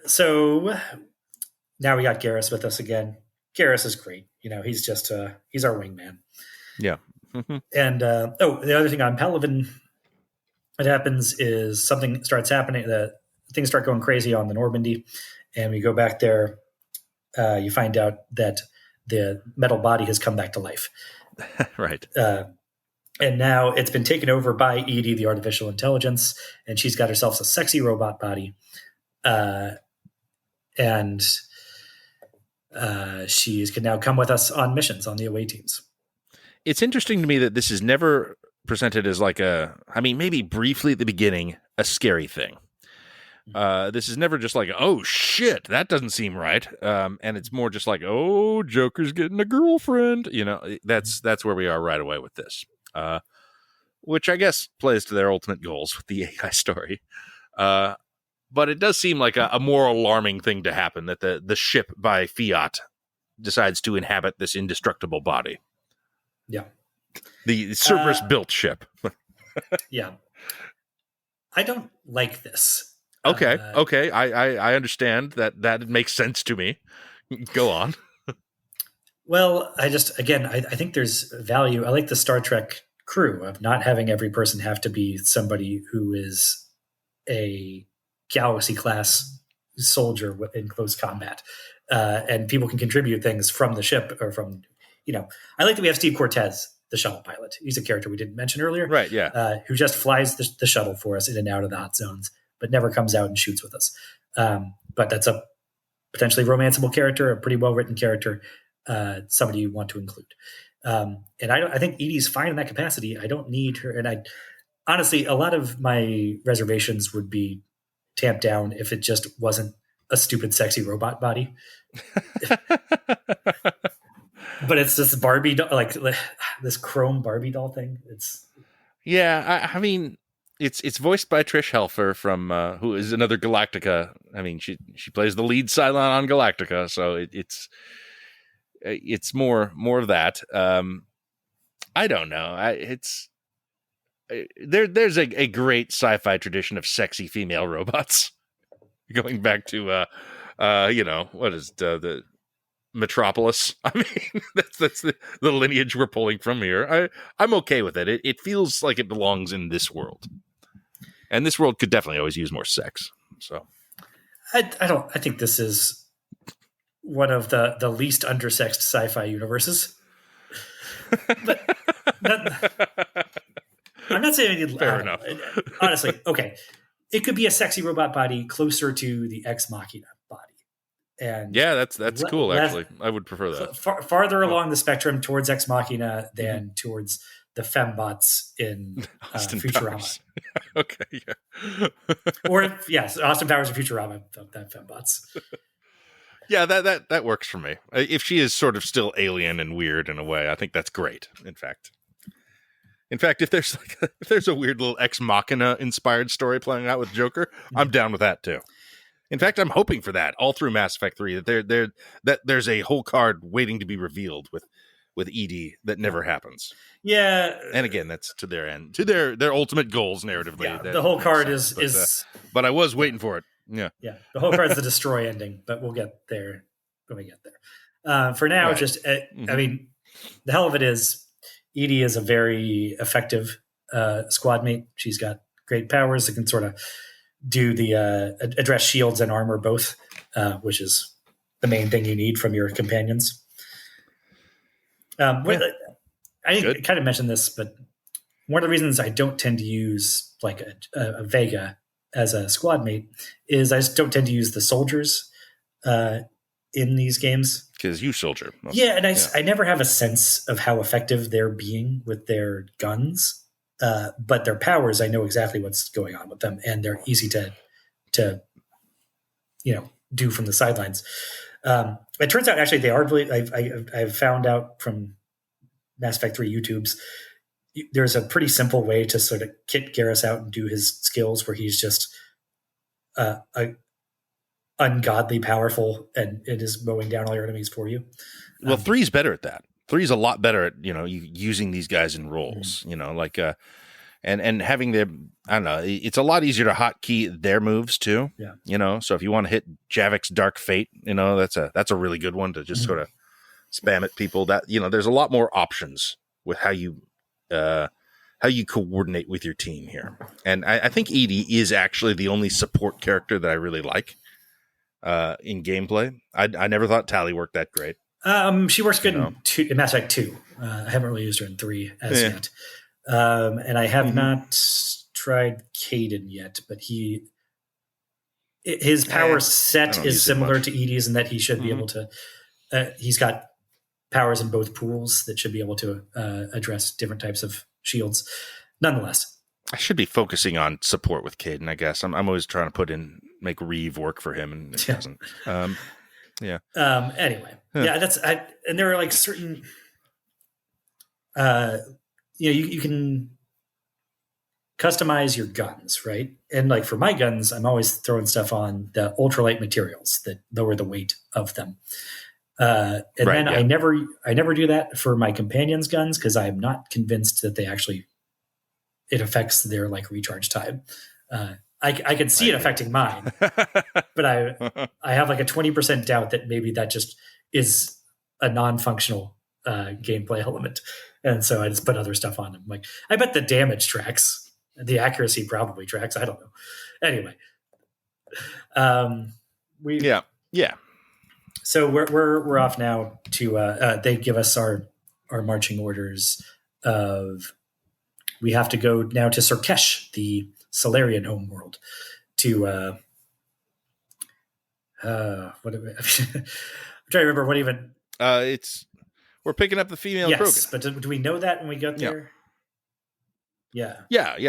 So now we got Garrus with us again. Garrus is great. He's just he's our wingman. Yeah. And the other thing on Palaven that happens is something starts happening. Things start going crazy on the Normandy. And we go back there, you find out that the metal body has come back to life. Right. And now it's been taken over by Edie, the artificial intelligence, and she's got herself a sexy robot body. And she can now come with us on missions on the away teams. It's interesting to me that this is never presented as maybe briefly at the beginning, a scary thing. This is never just like, oh shit, that doesn't seem right. And it's more just like, oh, Joker's getting a girlfriend. That's where we are right away with this. Which I guess plays to their ultimate goals with the AI story. But it does seem like a more alarming thing to happen, that the ship by Fiat decides to inhabit this indestructible body. Yeah. The Cerberus built ship. Yeah. I don't like this. Okay. I understand that makes sense to me. Go on. Well, I think there's value. I like the Star Trek crew of not having every person have to be somebody who is a Galaxy class soldier in close combat. And people can contribute things from the ship or from, I like that we have Steve Cortez, the shuttle pilot. He's a character we didn't mention earlier. Right, yeah. Who just flies the shuttle for us in and out of the hot zones, but never comes out and shoots with us. But that's a potentially romanceable character, a pretty well-written character, somebody you want to include. And I think Edie's fine in that capacity. I don't need her. And honestly, a lot of my reservations would be tamped down if it just wasn't a stupid, sexy robot body. But it's this Barbie doll, like this chrome Barbie doll thing. I mean, it's voiced by Trish Helfer from who is another Galactica. I mean, she plays the lead Cylon on Galactica, so it's more of that. I don't know. There's a great sci-fi tradition of sexy female robots, going back to what is the Metropolis. I mean, that's the lineage we're pulling from here. I'm okay with it. It feels like it belongs in this world, and this world could definitely always use more sex. So, I think this is one of the least undersexed sci-fi universes. But I'm not saying fair enough. Honestly, okay, it could be a sexy robot body closer to the Ex Machina body. And yeah, that's cool. Actually, I would prefer that. Farther along the spectrum towards Ex Machina than towards the fembots in Futurama. Okay, yeah. Or yes, Austin Powers and Futurama, that fembots. Yeah, that works for me. If she is sort of still alien and weird in a way, I think that's great. In fact, if there's a weird little Ex Machina inspired story playing out with Joker, I'm down with that too. In fact, I'm hoping for that all through Mass Effect 3. That there's a whole card waiting to be revealed with EDI that never happens. Yeah, and again, that's to their end, to their ultimate goals narratively. Yeah, the whole card is. But I was waiting for it. Yeah, the whole card's the destroy ending, but we'll get there when we get there. For now, right. I mean, the hell of it is, EDI is a very effective squad mate. She's got great powers that can sort of do the address shields and armor both, which is the main thing you need from your companions. I kind of mentioned this, but one of the reasons I don't tend to use like a Vega as a squad mate is I just don't tend to use the soldiers in these games. Because you soldier. Yeah, and I never have a sense of how effective they're being with their guns. But their powers, I know exactly what's going on with them, and they're easy to do from the sidelines. It turns out actually they are really. I've found out from Mass Effect 3 YouTubes, there's a pretty simple way to sort of kit Garrus out and do his skills, where he's just ungodly powerful and it is mowing down all your enemies for you. Well, 3's better at that. 3's a lot better at using these guys in roles. And having them. I don't know. It's a lot easier to hotkey their moves too. Yeah. So if you want to hit Javik's Dark Fate, that's a really good one to just sort of spam at people. That there's a lot more options with how you coordinate with your team here. And I think EDI is actually the only support character that I really like in gameplay. I never thought Tali worked that great. She works good in Mass Effect 2. I haven't really used her in 3 as yet. And I have not tried Caden yet, but his power set is similar to EDI's in that he should be able to, he's got powers in both pools that should be able to address different types of shields. Nonetheless, I should be focusing on support with Caden, I guess. I'm always trying to make Reeve work for him, and it doesn't. Anyway, and there are like certain, you can customize your guns, right? And like for my guns, I'm always throwing stuff on the ultralight materials that lower the weight of them. I never do that for my companions' guns because I'm not convinced that it affects their like recharge time. I can see it affecting mine, but I have like a 20% doubt that maybe that just is a non-functional gameplay element. And so I just put other stuff on them. Like, I bet the damage tracks, the accuracy probably tracks. I don't know. Anyway, So we're off now to they give us our marching orders of we have to go now to Surkesh, the Solarian homeworld, to I'm trying to remember what even we're picking up the female Krogan. But do we know that when we got there? Yeah.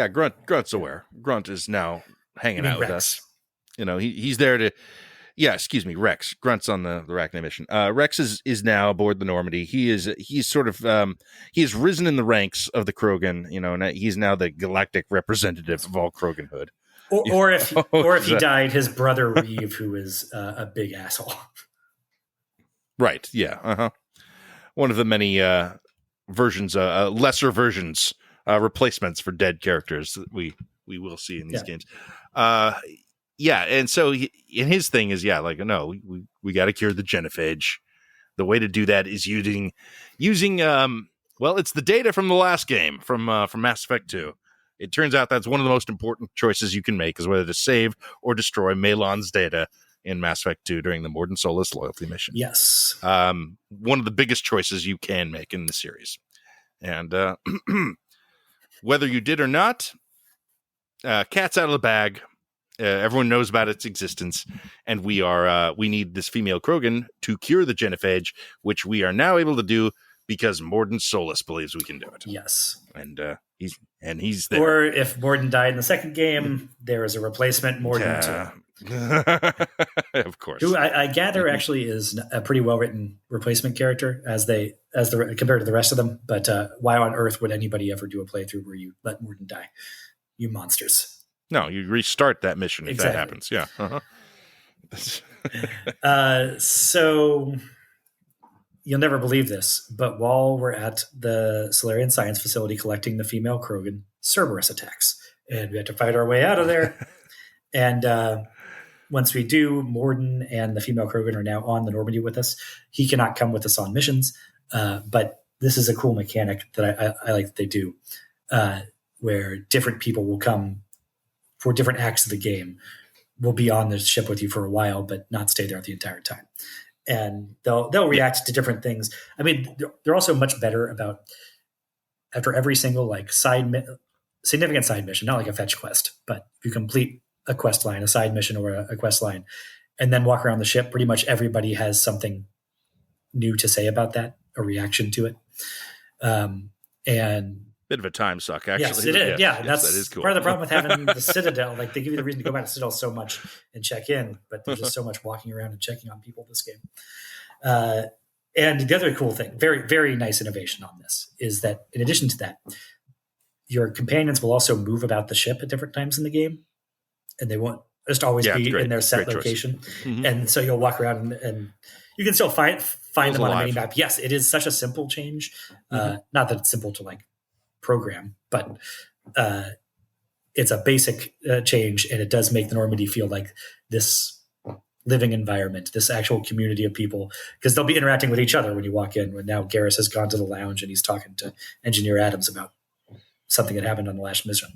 Grunt's aware. Grunt is now hanging out with us. He's there to. Yeah, excuse me, Rex. Grunts on the Rachni mission. Rex is now aboard the Normandy. He's sort of he has risen in the ranks of the Krogan, and he's now the galactic representative of all Kroganhood. Or if he died, his brother Reeve, who is a big asshole. Right. Yeah. One of the many versions, lesser versions, replacements for dead characters that we will see in these games. Yeah, and so his thing is, no, we got to cure the genophage. The way to do that is using it's the data from the last game from Mass Effect 2. It turns out that's one of the most important choices you can make, is whether to save or destroy Malon's data in Mass Effect 2 during the Morden Solus loyalty mission. Yes. One of the biggest choices you can make in the series. And whether you did or not, cat's out of the bag. Everyone knows about its existence, and we need this female Krogan to cure the genophage, which we are now able to do because Morden Solus believes we can do it. Yes, and he's there. Or if Morden died in the second game, there is a replacement Morden too. Of course. Who I gather actually is a pretty well written replacement character compared to the rest of them. But why on earth would anybody ever do a playthrough where you let Morden die? You monsters. No, you restart that mission if that happens. Yeah. So you'll never believe this, but while we're at the Solarian Science Facility collecting the female Krogan, Cerberus attacks. And we have to fight our way out of there. And once we do, Morden and the female Krogan are now on the Normandy with us. He cannot come with us on missions, but this is a cool mechanic that I like that they do, where different people will come for different acts of the game, will be on the ship with you for a while, but not stay there the entire time. And they'll react to different things. I mean, they're also much better about, after every single significant side mission, not like a fetch quest, but if you complete a quest line, a side mission or a quest line, and then walk around the ship, pretty much everybody has something new to say about that, a reaction to it. And bit of a time suck, actually. Yes, it is. Yes, that is cool. Part of the problem with having the Citadel. Like, they give you the reason to go back to Citadel so much and check in, but there's just so much walking around and checking on people this game. And the other cool thing, very, very nice innovation on this, is that in addition to that, your companions will also move about the ship at different times in the game, and they won't just always be in their set location. Mm-hmm. And so you'll walk around and you can still find them on the mini map. Yes, it is such a simple change. Not that it's simple to program, but it's a basic change, and it does make the Normandy feel like this living environment, this actual community of people, because they'll be interacting with each other when you walk in. When now Garrus has gone to the lounge and he's talking to Engineer Adams about something that happened on the last mission.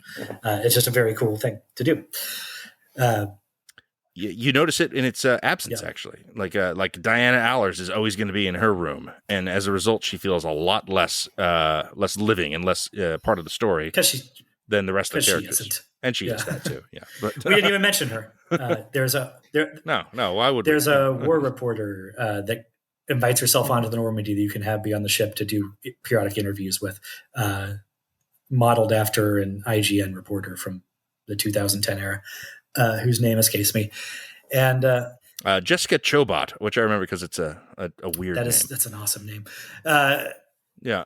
It's just a very cool thing to do. You notice it in its absence, actually. Like Diana Allers is always going to be in her room, and as a result, she feels a lot less living and less part of the story than the rest of the characters. And she is that too. Yeah, but we didn't even mention her. No. Why would there's a war reporter that invites herself onto the Normandy that you can have be on the ship to do periodic interviews with, modeled after an IGN reporter from the 2010 era. Whose name escapes me, and Jessica Chobot, which I remember because it's a weird name. That's an awesome name. Yeah,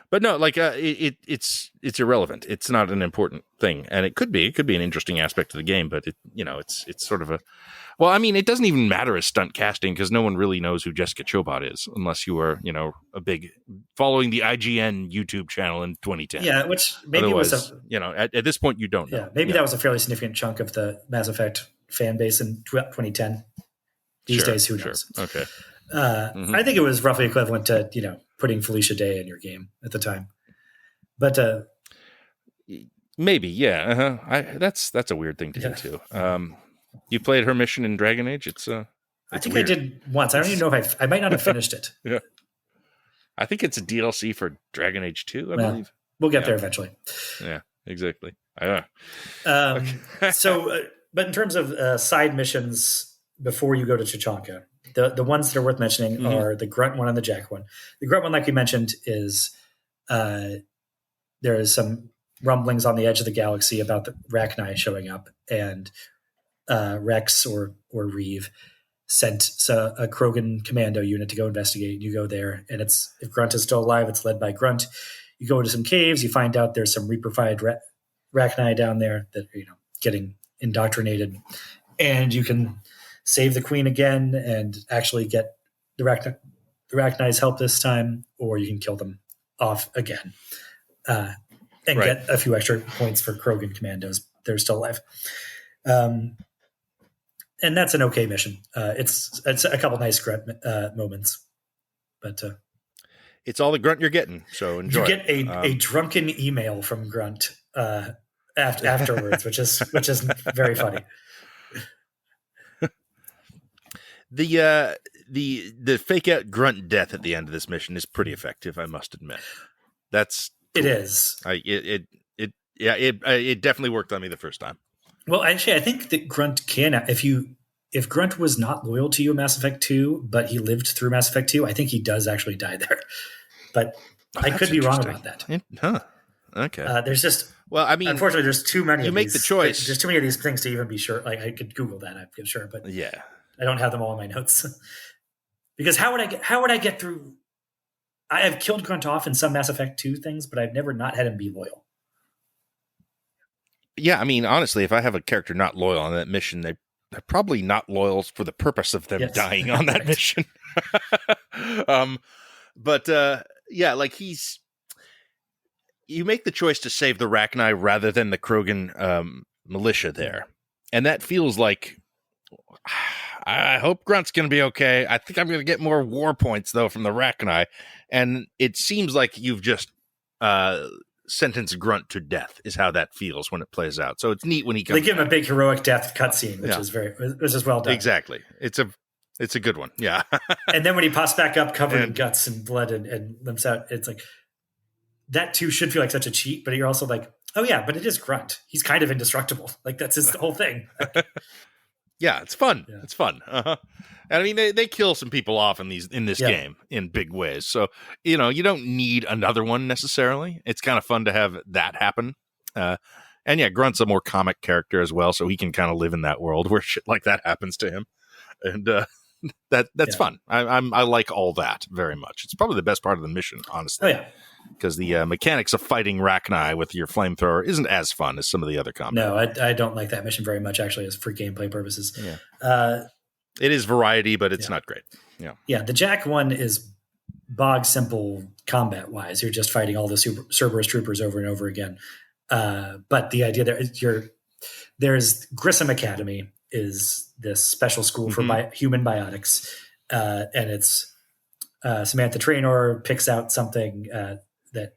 but no, it's irrelevant. It's not an important thing, and it could be an interesting aspect of the game, but it's sort of a. Well, I mean, it doesn't even matter as stunt casting because no one really knows who Jessica Chobot is unless you are, a big following the IGN YouTube channel in 2010. Yeah, which maybe was at this point you don't know. Yeah, maybe that was a fairly significant chunk of the Mass Effect fan base in 2010. These days, who knows? Okay. I think it was roughly equivalent to putting Felicia Day in your game at the time, but maybe that's a weird thing to do too. You played her mission in Dragon Age? I think weird. I did once. I don't even know if I might not have finished it. Yeah. I think it's a DLC for Dragon Age 2, I believe. We'll get there eventually. Yeah, exactly. So, but in terms of side missions before you go to Chichanka, the ones that are worth mentioning are the Grunt one and the Jack one. The Grunt one, like we mentioned, is there is some rumblings on the edge of the galaxy about the Rachni showing up, and Rex or Reeve sent a Krogan commando unit to go investigate. You go there, and if Grunt is still alive, it's led by Grunt. You go into some caves. You find out there's some reaper-fied Rachni down there that are getting indoctrinated, and you can save the queen again and actually get the Rachni's help this time, or you can kill them off again and get a few extra points for Krogan commandos. They're still alive. And that's an okay mission. It's a couple nice grunt moments, but it's all the grunt you're getting. So enjoy. You get a drunken email from Grunt afterwards, which is very funny. The fake out grunt death at the end of this mission is pretty effective, I must admit. That's cool. It is. It definitely worked on me the first time. Well, actually, I think that Grunt can, if Grunt was not loyal to you in Mass Effect 2, but he lived through Mass Effect 2, I think he does actually die there. But I could be wrong about that. Okay. There's just, unfortunately, there's too many. You make the choice. There's too many of these things to even be sure. Like, I could Google that, I'm sure, but I don't have them all in my notes. Because how would I get through? I have killed Grunt off in some Mass Effect 2 things, but I've never not had him be loyal. Yeah, I mean, honestly, if I have a character not loyal on that mission, they're probably not loyal for the purpose of them dying on that mission. You make the choice to save the Rachni rather than the Krogan militia there. And that feels like, I hope Grunt's going to be okay. I think I'm going to get more war points, though, from the Rachni. And it seems like you've just sentence Grunt to death is how that feels when it plays out. So it's neat when he comes. They give him a big heroic death cutscene, which is well done. Exactly. It's a good one. Yeah. And then when he pops back up covered in guts and blood and limps out, it's like that too should feel like such a cheat, but you're also like, oh yeah, but it is Grunt. He's kind of indestructible. Like that's his whole thing. Yeah, it's fun. Yeah. It's fun. And I mean, they kill some people off in this game in big ways. So, you don't need another one necessarily. It's kind of fun to have that happen. And yeah, Grunt's a more comic character as well, so he can kind of live in that world where shit like that happens to him. And that's fun. I like all that very much. It's probably the best part of the mission, honestly. Oh, yeah. Because the mechanics of fighting Rachni with your flamethrower isn't as fun as some of the other combat. No, I don't like that mission very much, actually, as for gameplay purposes. Yeah. It is variety, but it's not great. Yeah. Yeah, the Jack one is bog simple combat-wise. You're just fighting all the Cerberus troopers over and over again. But the idea there's Grissom Academy is this special school for human biotics. And it's Samantha Traynor picks out something that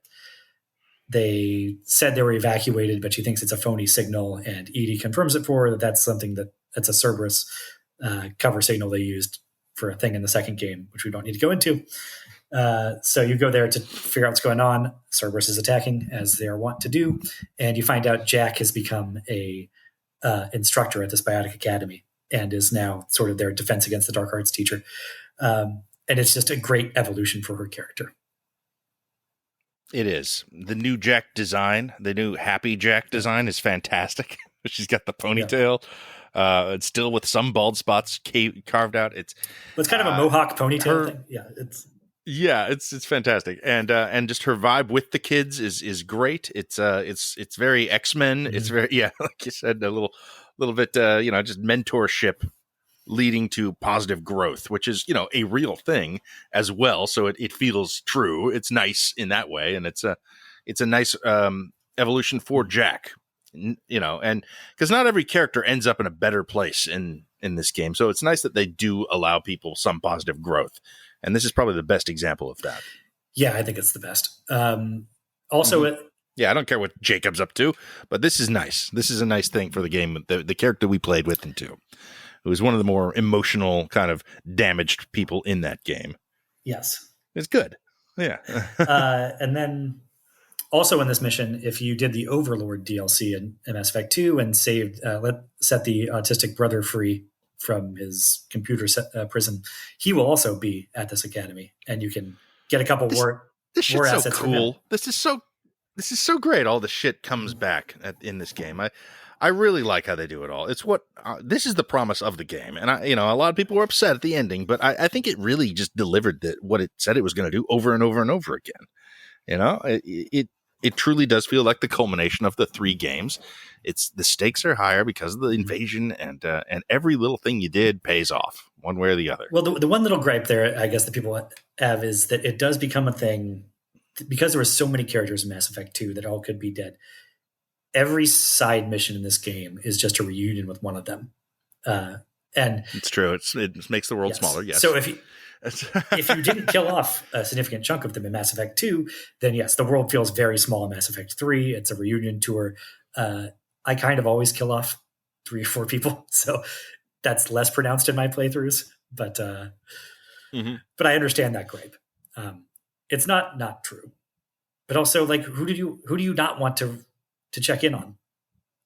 they said they were evacuated, but she thinks it's a phony signal, and Edie confirms it for her that's something that's a Cerberus cover signal they used for a thing in the second game, which we don't need to go into. So you go there to figure out what's going on. Cerberus is attacking, as they are wont to do, and you find out Jack has become a instructor at this biotic academy and is now sort of their defense against the dark arts teacher. And it's just a great evolution for her character. It is. The new Jack design, the new Happy Jack design is fantastic. She's got the ponytail. It's still with some bald spots carved out. It's kind of a mohawk ponytail thing. Yeah, it's fantastic. And just her vibe with the kids is great. It's very X-Men. Mm-hmm. It's very like you said, a little bit just mentorship leading to positive growth, which is, a real thing as well. So it feels true. It's nice in that way. And it's a nice evolution for Jack, and because not every character ends up in a better place in this game. So it's nice that they do allow people some positive growth. And this is probably the best example of that. Yeah, I think it's the best. Also, I don't care what Jacob's up to, but this is nice. This is a nice thing for the game. The character we played with in 2. Who was one of the more emotional kind of damaged people in that game. Yes. It's good. Yeah. And then also in this mission, if you did the Overlord DLC in Mass Effect 2 and set the autistic brother free from his computer prison, he will also be at this academy, and you can get a couple war assets. So cool. This is so great. All the shit comes back in this game. I really like how they do it all. It's what this is the promise of the game, and a lot of people were upset at the ending, but I think it really just delivered what it said it was going to do over and over and over again. It truly does feel like the culmination of the 3 games. It's the stakes are higher because of the invasion, and every little thing you did pays off one way or the other. Well, the one little gripe there, I guess, that people have is that it does become a thing because there were so many characters in Mass Effect 2 that all could be dead. Every side mission in this game is just a reunion with one of them. And it's true. It makes the world smaller. Yes. So if you didn't kill off a significant chunk of them in Mass Effect 2, then yes, the world feels very small in Mass Effect 3. It's a reunion tour. I kind of always kill off 3 or 4 people. So that's less pronounced in my playthroughs, but I understand that gripe. It's not true, but also like, who do you not want to check in on?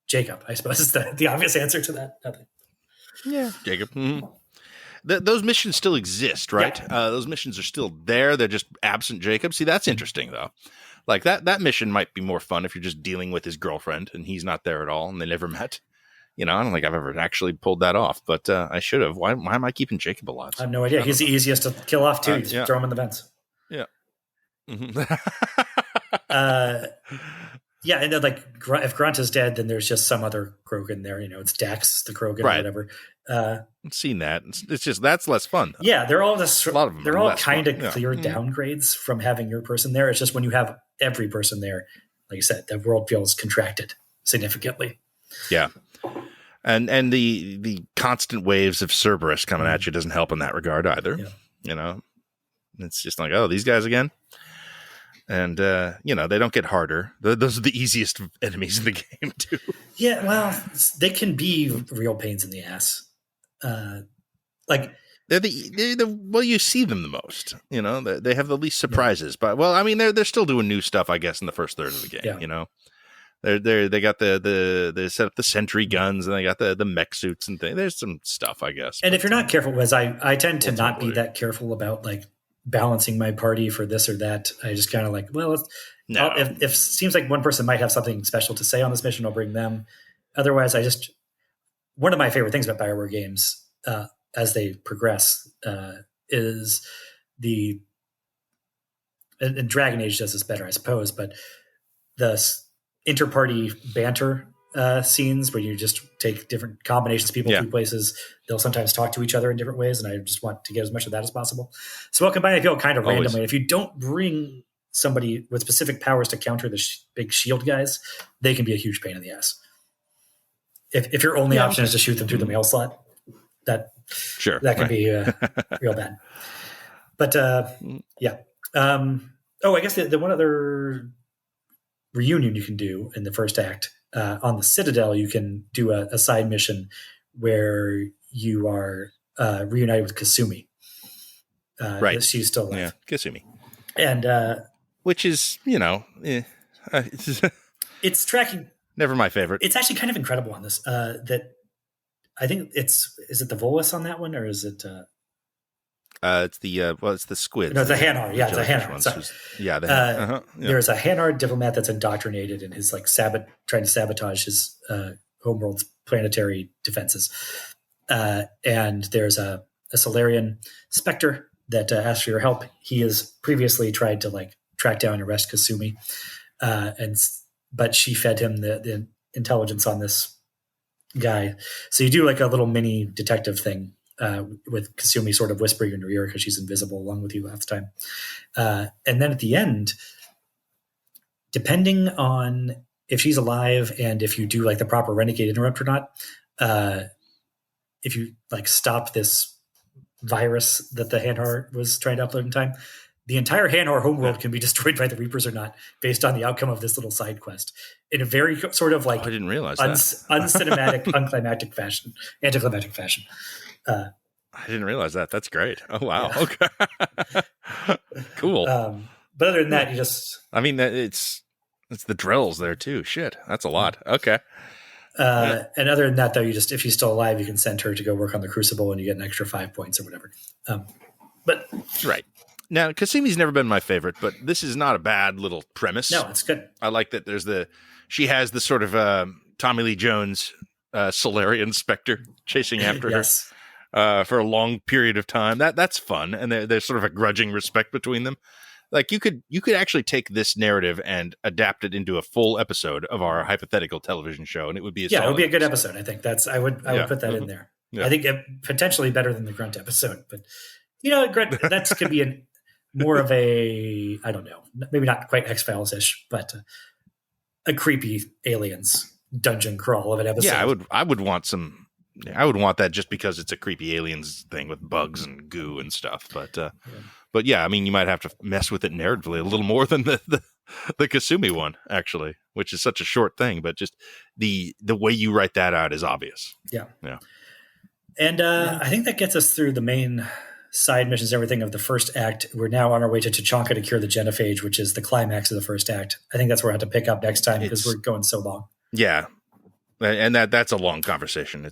Jacob, I suppose, is the obvious answer to that. Yeah, Jacob. Mm-hmm. Those missions still exist, right? Yeah. Those missions are still there. They're just absent Jacob. See, that's interesting, though. Like, that mission might be more fun if you're just dealing with his girlfriend and he's not there at all and they never met. I don't think I've ever actually pulled that off, but I should have. Why am I keeping Jacob alive? I have no idea. He's the easiest to kill off, too. You throw him in the vents. Yeah. Mm-hmm. Yeah, and then, like, if Grunt is dead, then there's just some other Krogan there. It's Dax, the Krogan, or whatever. I've seen that. It's just that's less fun, though. Yeah, they're all just, a lot of them. They're all kind of clear downgrades from having your person there. It's just when you have every person there, like you said, the world feels contracted significantly. Yeah, and the constant waves of Cerberus coming at you doesn't help in that regard either. Yeah. It's just like, oh, these guys again. And, they don't get harder. Those are the easiest enemies in the game, too. Yeah, well, they can be real pains in the ass. Like, they're well, you see them the most. They have the least surprises. But, well, I mean, they're still doing new stuff, I guess, in the first third of the game, They got they set up the sentry guns, and they got the mech suits and things. There's some stuff, I guess. And if you're not careful, Wes, I tend to not be that careful about, like, balancing my party for this or that. I just kind of like, well, if it seems like one person might have something special to say on this mission, I'll bring them. Otherwise, one of my favorite things about Bioware games as they progress is and Dragon Age does this better, I suppose, but the inter-party banter scenes where you just take different combinations of people to places. They'll sometimes talk to each other in different ways, and I just want to get as much of that as possible. So I'll combine people kind of randomly. If you don't bring somebody with specific powers to counter the big shield guys, they can be a huge pain in the ass. If your only option is to shoot them through the mail slot, that can be real bad. But yeah. I guess the one other reunion you can do in the first act, on the Citadel, you can do a side mission where you are reunited with Kasumi. Right. She's still alive. Yeah, Kasumi. And which is, it's tracking. Never my favorite. It's actually kind of incredible on this. That I think is it the Volus on that one, or is it? It's the squid. No, it's a Hanar. Yeah, it's a Hanar. There's a Hanar diplomat that's indoctrinated and is like trying to sabotage his homeworld's planetary defenses. And there's a Solarian Spectre that asks for your help. He has previously tried to like track down and arrest Kasumi, but she fed him the intelligence on this guy. So you do like a little mini detective thing. With Kasumi sort of whispering in your ear because she's invisible along with you half the time. And then at the end, depending on if she's alive and if you do like the proper renegade interrupt or not, if you like stop this virus that the Hanar was trying to upload in time, the entire Hanar homeworld can be destroyed by the Reapers or not based on the outcome of this little side quest in a very sort of like I didn't realize that. Uncinematic, anticlimactic fashion. I didn't realize that. That's great. Oh, wow. Yeah. Okay. Cool. But other than that, you just... I mean, it's the drills there, too. Shit. That's a lot. Okay. And other than that, though, if she's still alive, you can send her to go work on the Crucible and you get an extra 5 points or whatever. But right. Now, Kasumi's never been my favorite, but this is not a bad little premise. No, it's good. I like that she has the sort of Tommy Lee Jones Solarian Spectre chasing after yes. her for a long period of time. That's fun, and there's sort of a grudging respect between them. Like you could actually take this narrative and adapt it into a full episode of our hypothetical television show, and it would be it would be a good episode. I think I would put that in there. Yeah. I think potentially better than the Grunt episode, but Grunt that could be more of a, I don't know, maybe not quite X-Files ish, but a creepy aliens dungeon crawl of an episode. Yeah, I would want some. I would want that just because it's a creepy aliens thing with bugs and goo and stuff. But yeah, I mean, you might have to mess with it narratively a little more than the Kasumi one, actually, which is such a short thing. But just the way you write that out is obvious. Yeah. And I think that gets us through the main side missions, everything of the first act. We're now on our way to Tachanka to cure the genophage, which is the climax of the first act. I think that's where I have to pick up next time because we're going so long. Yeah. And that's a long conversation.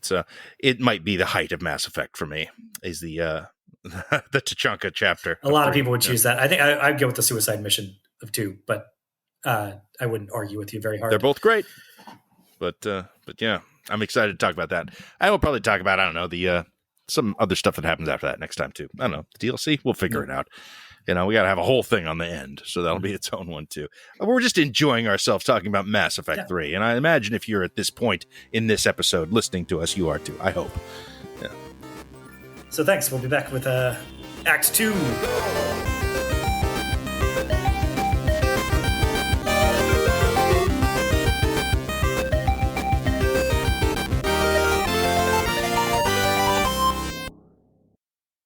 It might be the height of Mass Effect for me, is the Tachanka chapter. A lot of people would choose that. I think I'd go with the suicide mission of 2, but I wouldn't argue with you very hard. They're both great. But yeah, I'm excited to talk about that. I will probably talk about, I don't know, the some other stuff that happens after that next time too. I don't know, the DLC, we'll figure it out. We got to have a whole thing on the end, so that'll be its own one too. We're just enjoying ourselves talking about Mass Effect 3, and I imagine if you're at this point in this episode listening to us, you are too. I hope. Yeah. So thanks. We'll be back with Act 2.